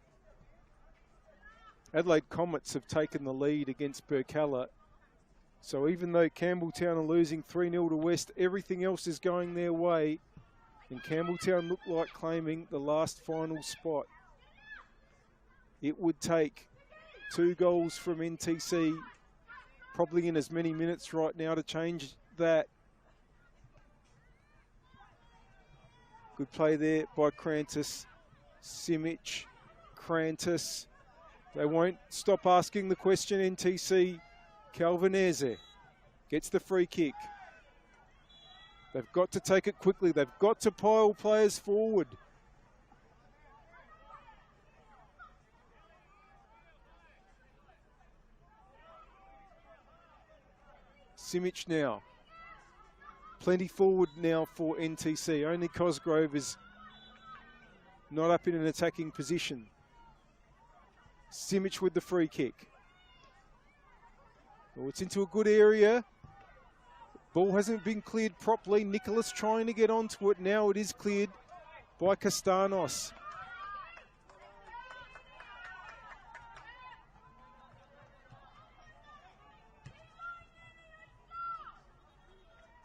Speaker 7: Adelaide Comets have taken the lead against Burkalla. So even though Campbelltown are losing 3-0 to West, everything else is going their way. And Campbelltown look like claiming the last final spot. It would take 2 goals from NTC, probably in as many minutes right now, to change that. Good play there by Krantis, Simic, Krantis. They won't stop asking the question, NTC. Calvinese gets the free kick. They've got to take it quickly. They've got to pile players forward. Simic now. Plenty forward now for NTC. Only Cosgrove is not up in an attacking position. Simic with the free kick. Oh, it's into a good area. Ball hasn't been cleared properly. Nicholas trying to get onto it. Now it is cleared by Castanos.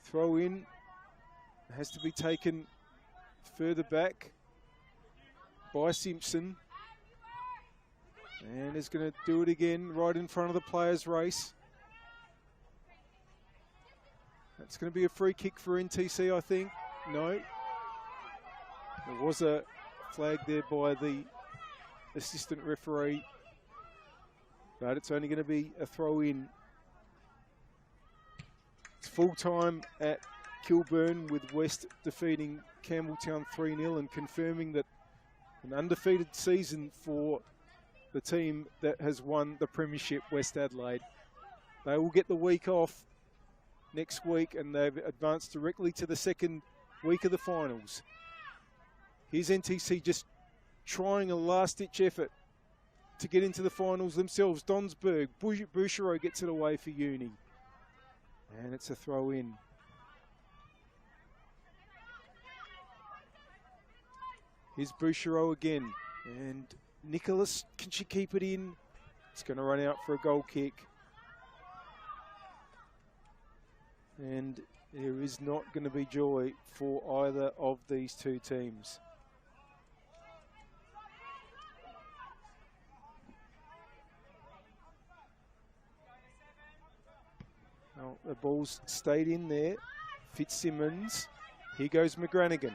Speaker 7: Throw in has to be taken further back by Simpson. And is going to do it again right in front of the players' race. That's going to be a free kick for NTC, I think. No. There was a flag there by the assistant referee, but it's only going to be a throw in. It's full time at Kilburn with West defeating Campbelltown 3-0 and confirming that an undefeated season for the team that has won the premiership, West Adelaide. They will get the week off next week and they've advanced directly to the second week of the finals. Here's NTC just trying a last-ditch effort to get into the finals themselves. Donsberg, Bouchereau gets it away for Uni. And it's a throw in. Here's Bouchereau again. And Nicholas, can she keep it in? It's going to run out for a goal kick. And there is not going to be joy for either of these two teams. Well, the ball's stayed in there. Fitzsimmons. Here goes McGranagan.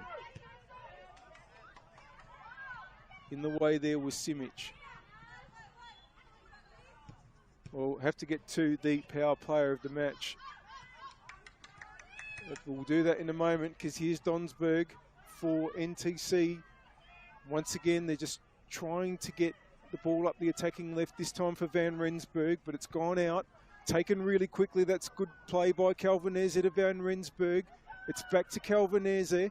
Speaker 7: In the way there was Simic. We'll have to get to the power player of the match. But we'll do that in a moment because here's Donsberg for NTC. Once again, they're just trying to get the ball up the attacking left, this time for Van Rensburg, but it's gone out. Taken really quickly. That's good play by Calvinese to Van Rensburg. It's back to Calvinese,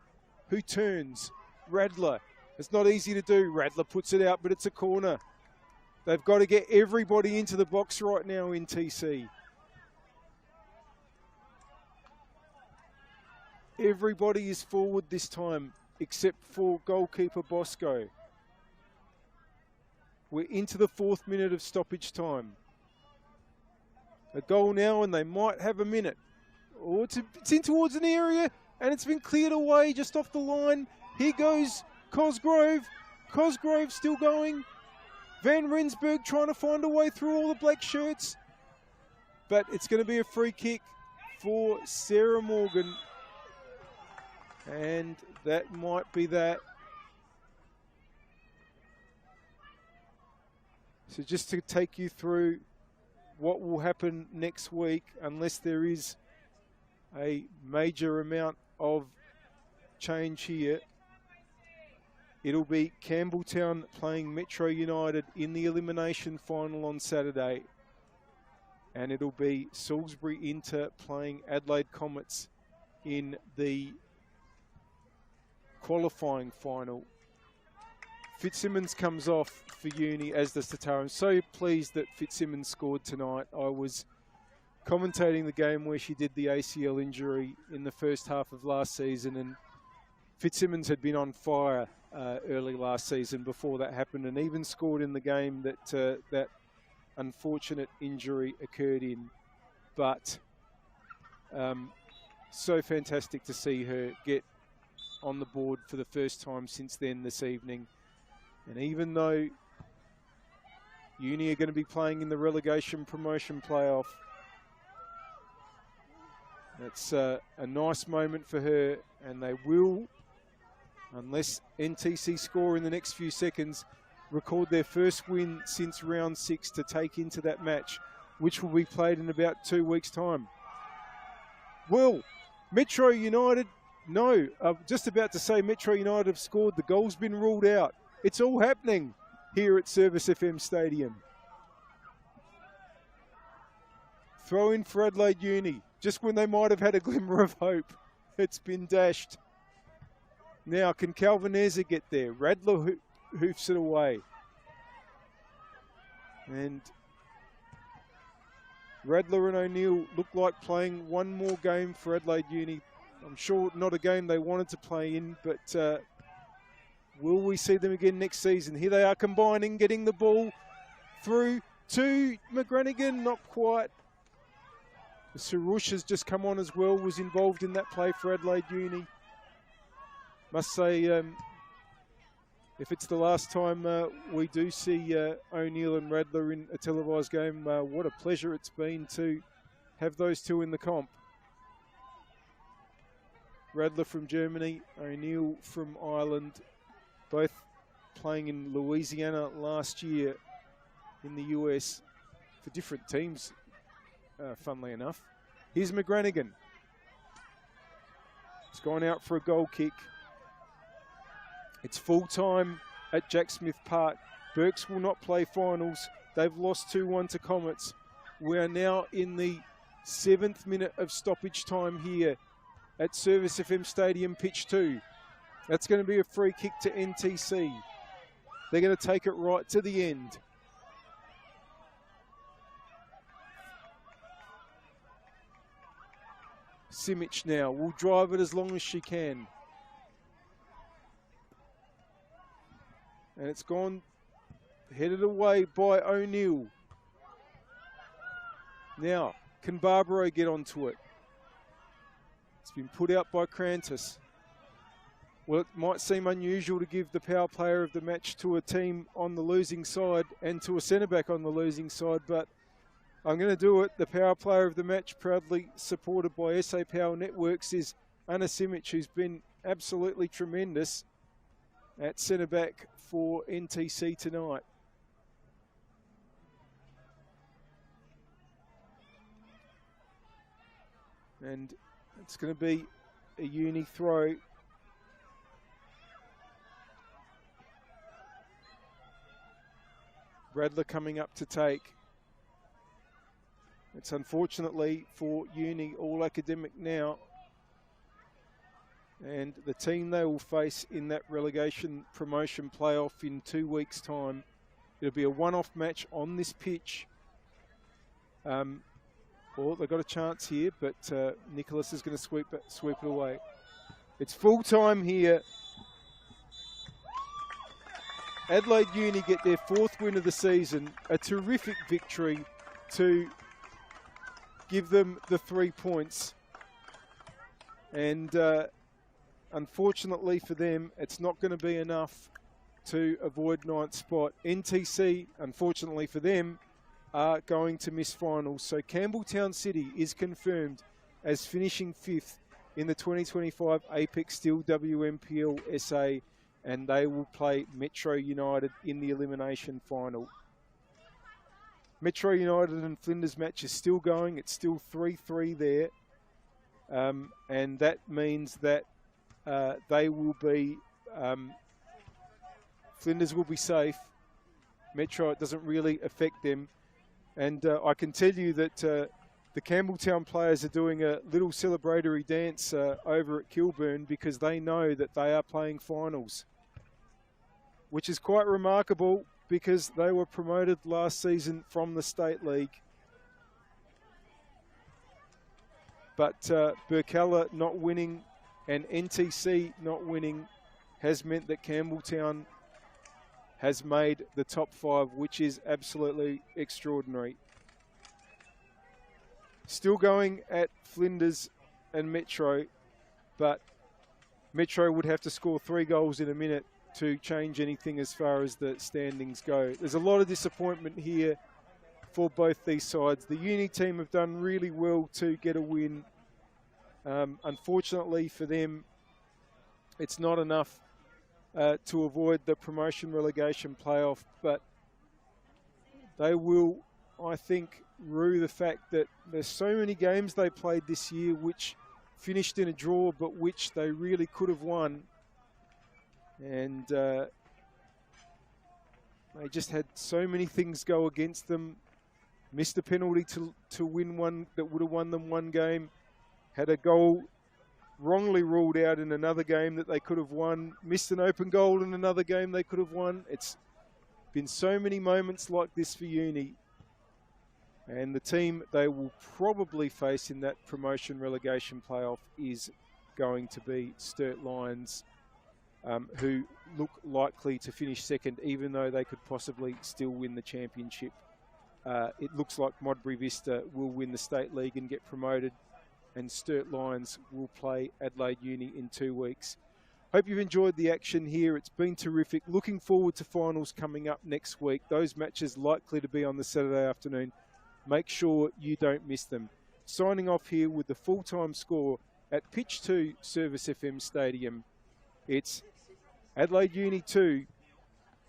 Speaker 7: who turns. Radler. It's not easy to do. Radler puts it out, but it's a corner. They've got to get everybody into the box right now in TC. Everybody is forward this time, except for goalkeeper Bosco. We're into the 4th minute of stoppage time. A goal now and they might have a minute. Oh, it's in towards an area and it's been cleared away just off the line. Here goes Cosgrove. Cosgrove still going. Van Rensburg trying to find a way through all the black shirts. but it's going to be a free kick for Sarah Morgan. And that might be that. So just to take you through what will happen next week, unless there is a major amount of change here, it'll be Campbelltown playing Metro United in the elimination final on Saturday. And it'll be Salisbury Inter playing Adelaide Comets in the qualifying final. Fitzsimmons comes off for Uni, as does Tatara. I'm so pleased that Fitzsimmons scored tonight. I was commentating the game where she did the ACL injury in the first half of last season, and Fitzsimmons had been on fire early last season before that happened, and even scored in the game that that unfortunate injury occurred in. But so fantastic to see her get on the board for the first time since then this evening. And even though Uni are going to be playing in the relegation promotion playoff, it's a nice moment for her, and they will, unless NTC score in the next few seconds, record their first win since round 6 to take into that match, which will be played in about 2 weeks' time. Well, Metro United, no, I'm just about to say Metro United have scored. The goal's been ruled out. It's all happening here at Service FM Stadium. Throw in for Adelaide Uni, just when they might have had a glimmer of hope. It's been dashed. Now, can Calvinese get there? Radler hoofs it away. And Radler and O'Neill look like playing one more game for Adelaide Uni. I'm sure not a game they wanted to play in, but will we see them again next season? Here they are combining, getting the ball through to McGranigan, not quite. Sarush has just come on as well, was involved in that play for Adelaide Uni. Must say, if it's the last time we do see O'Neill and Radler in a televised game, what a pleasure it's been to have those two in the comp. Radler from Germany, O'Neill from Ireland, both playing in Louisiana last year in the US for different teams, funnily enough. Here's McGranigan. It's gone out for a goal kick. It's full time at Jack Smith Park. Burks will not play finals. They've lost 2-1 to Comets. We are now in the 7th minute of stoppage time here at Service FM Stadium, pitch 2. That's going to be a free kick to NTC. They're going to take it right to the end. Simic now will drive it as long as she can. And it's gone, headed away by O'Neill. Now, can Barbaro get onto it? It's been put out by Crantis. Well, it might seem unusual to give the power player of the match to a team on the losing side and to a centre-back on the losing side, but I'm going to do it. The power player of the match, proudly supported by SA Power Networks, is Anna Simic, who's been absolutely tremendous at centre-back for NTC tonight. And it's going to be a Uni throw. Radler coming up to take. It's unfortunately for Uni all academic now. And the team they will face in that relegation promotion playoff in 2 weeks' time. It'll be a one-off match on this pitch. Well, they've got a chance here, but Nicholas is going to sweep it away. It's full time here. Adelaide Uni get their 4th win of the season. A terrific victory to give them the 3 points. And unfortunately for them, it's not going to be enough to avoid 9th spot. NTC, unfortunately for them, are going to miss finals. So Campbelltown City is confirmed as finishing 5th in the 2025 Apex Steel WNPLSA, and they will play Metro United in the elimination final. Metro United and Flinders match is still going. It's still 3-3 there. And that means that they will be, Flinders will be safe. Metro, it doesn't really affect them. And I can tell you that the Campbelltown players are doing a little celebratory dance over at Kilburn because they know that they are playing finals, which is quite remarkable because they were promoted last season from the State League. But Burkalla not winning and NTC not winning has meant that Campbelltown has made the top 5, which is absolutely extraordinary. Still going at Flinders and Metro, but Metro would have to score 3 goals in a minute to change anything as far as the standings go. There's a lot of disappointment here for both these sides. The Uni team have done really well to get a win. Unfortunately for them, it's not enough to avoid the promotion relegation playoff, but they will, I think, rue the fact that there's so many games they played this year which finished in a draw, but which they really could have won. And they just had so many things go against them. Missed a penalty to win one that would have won them one game. Had a goal wrongly ruled out in another game that they could have won. Missed an open goal in another game they could have won. It's been so many moments like this for Uni. And the team they will probably face in that promotion relegation playoff is going to be Sturt Lions, who look likely to finish second, even though they could possibly still win the championship. It looks like Modbury Vista will win the State League and get promoted, and Sturt Lions will play Adelaide Uni in 2 weeks. Hope you've enjoyed the action here. It's been terrific. Looking forward to finals coming up next week. Those matches likely to be on the Saturday afternoon. Make sure you don't miss them. Signing off here with the full-time score at Pitch 2 Service FM Stadium. It's Adelaide Uni 2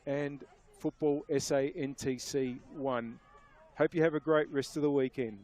Speaker 7: and Football SA NTC 1. Hope you have a great rest of the weekend.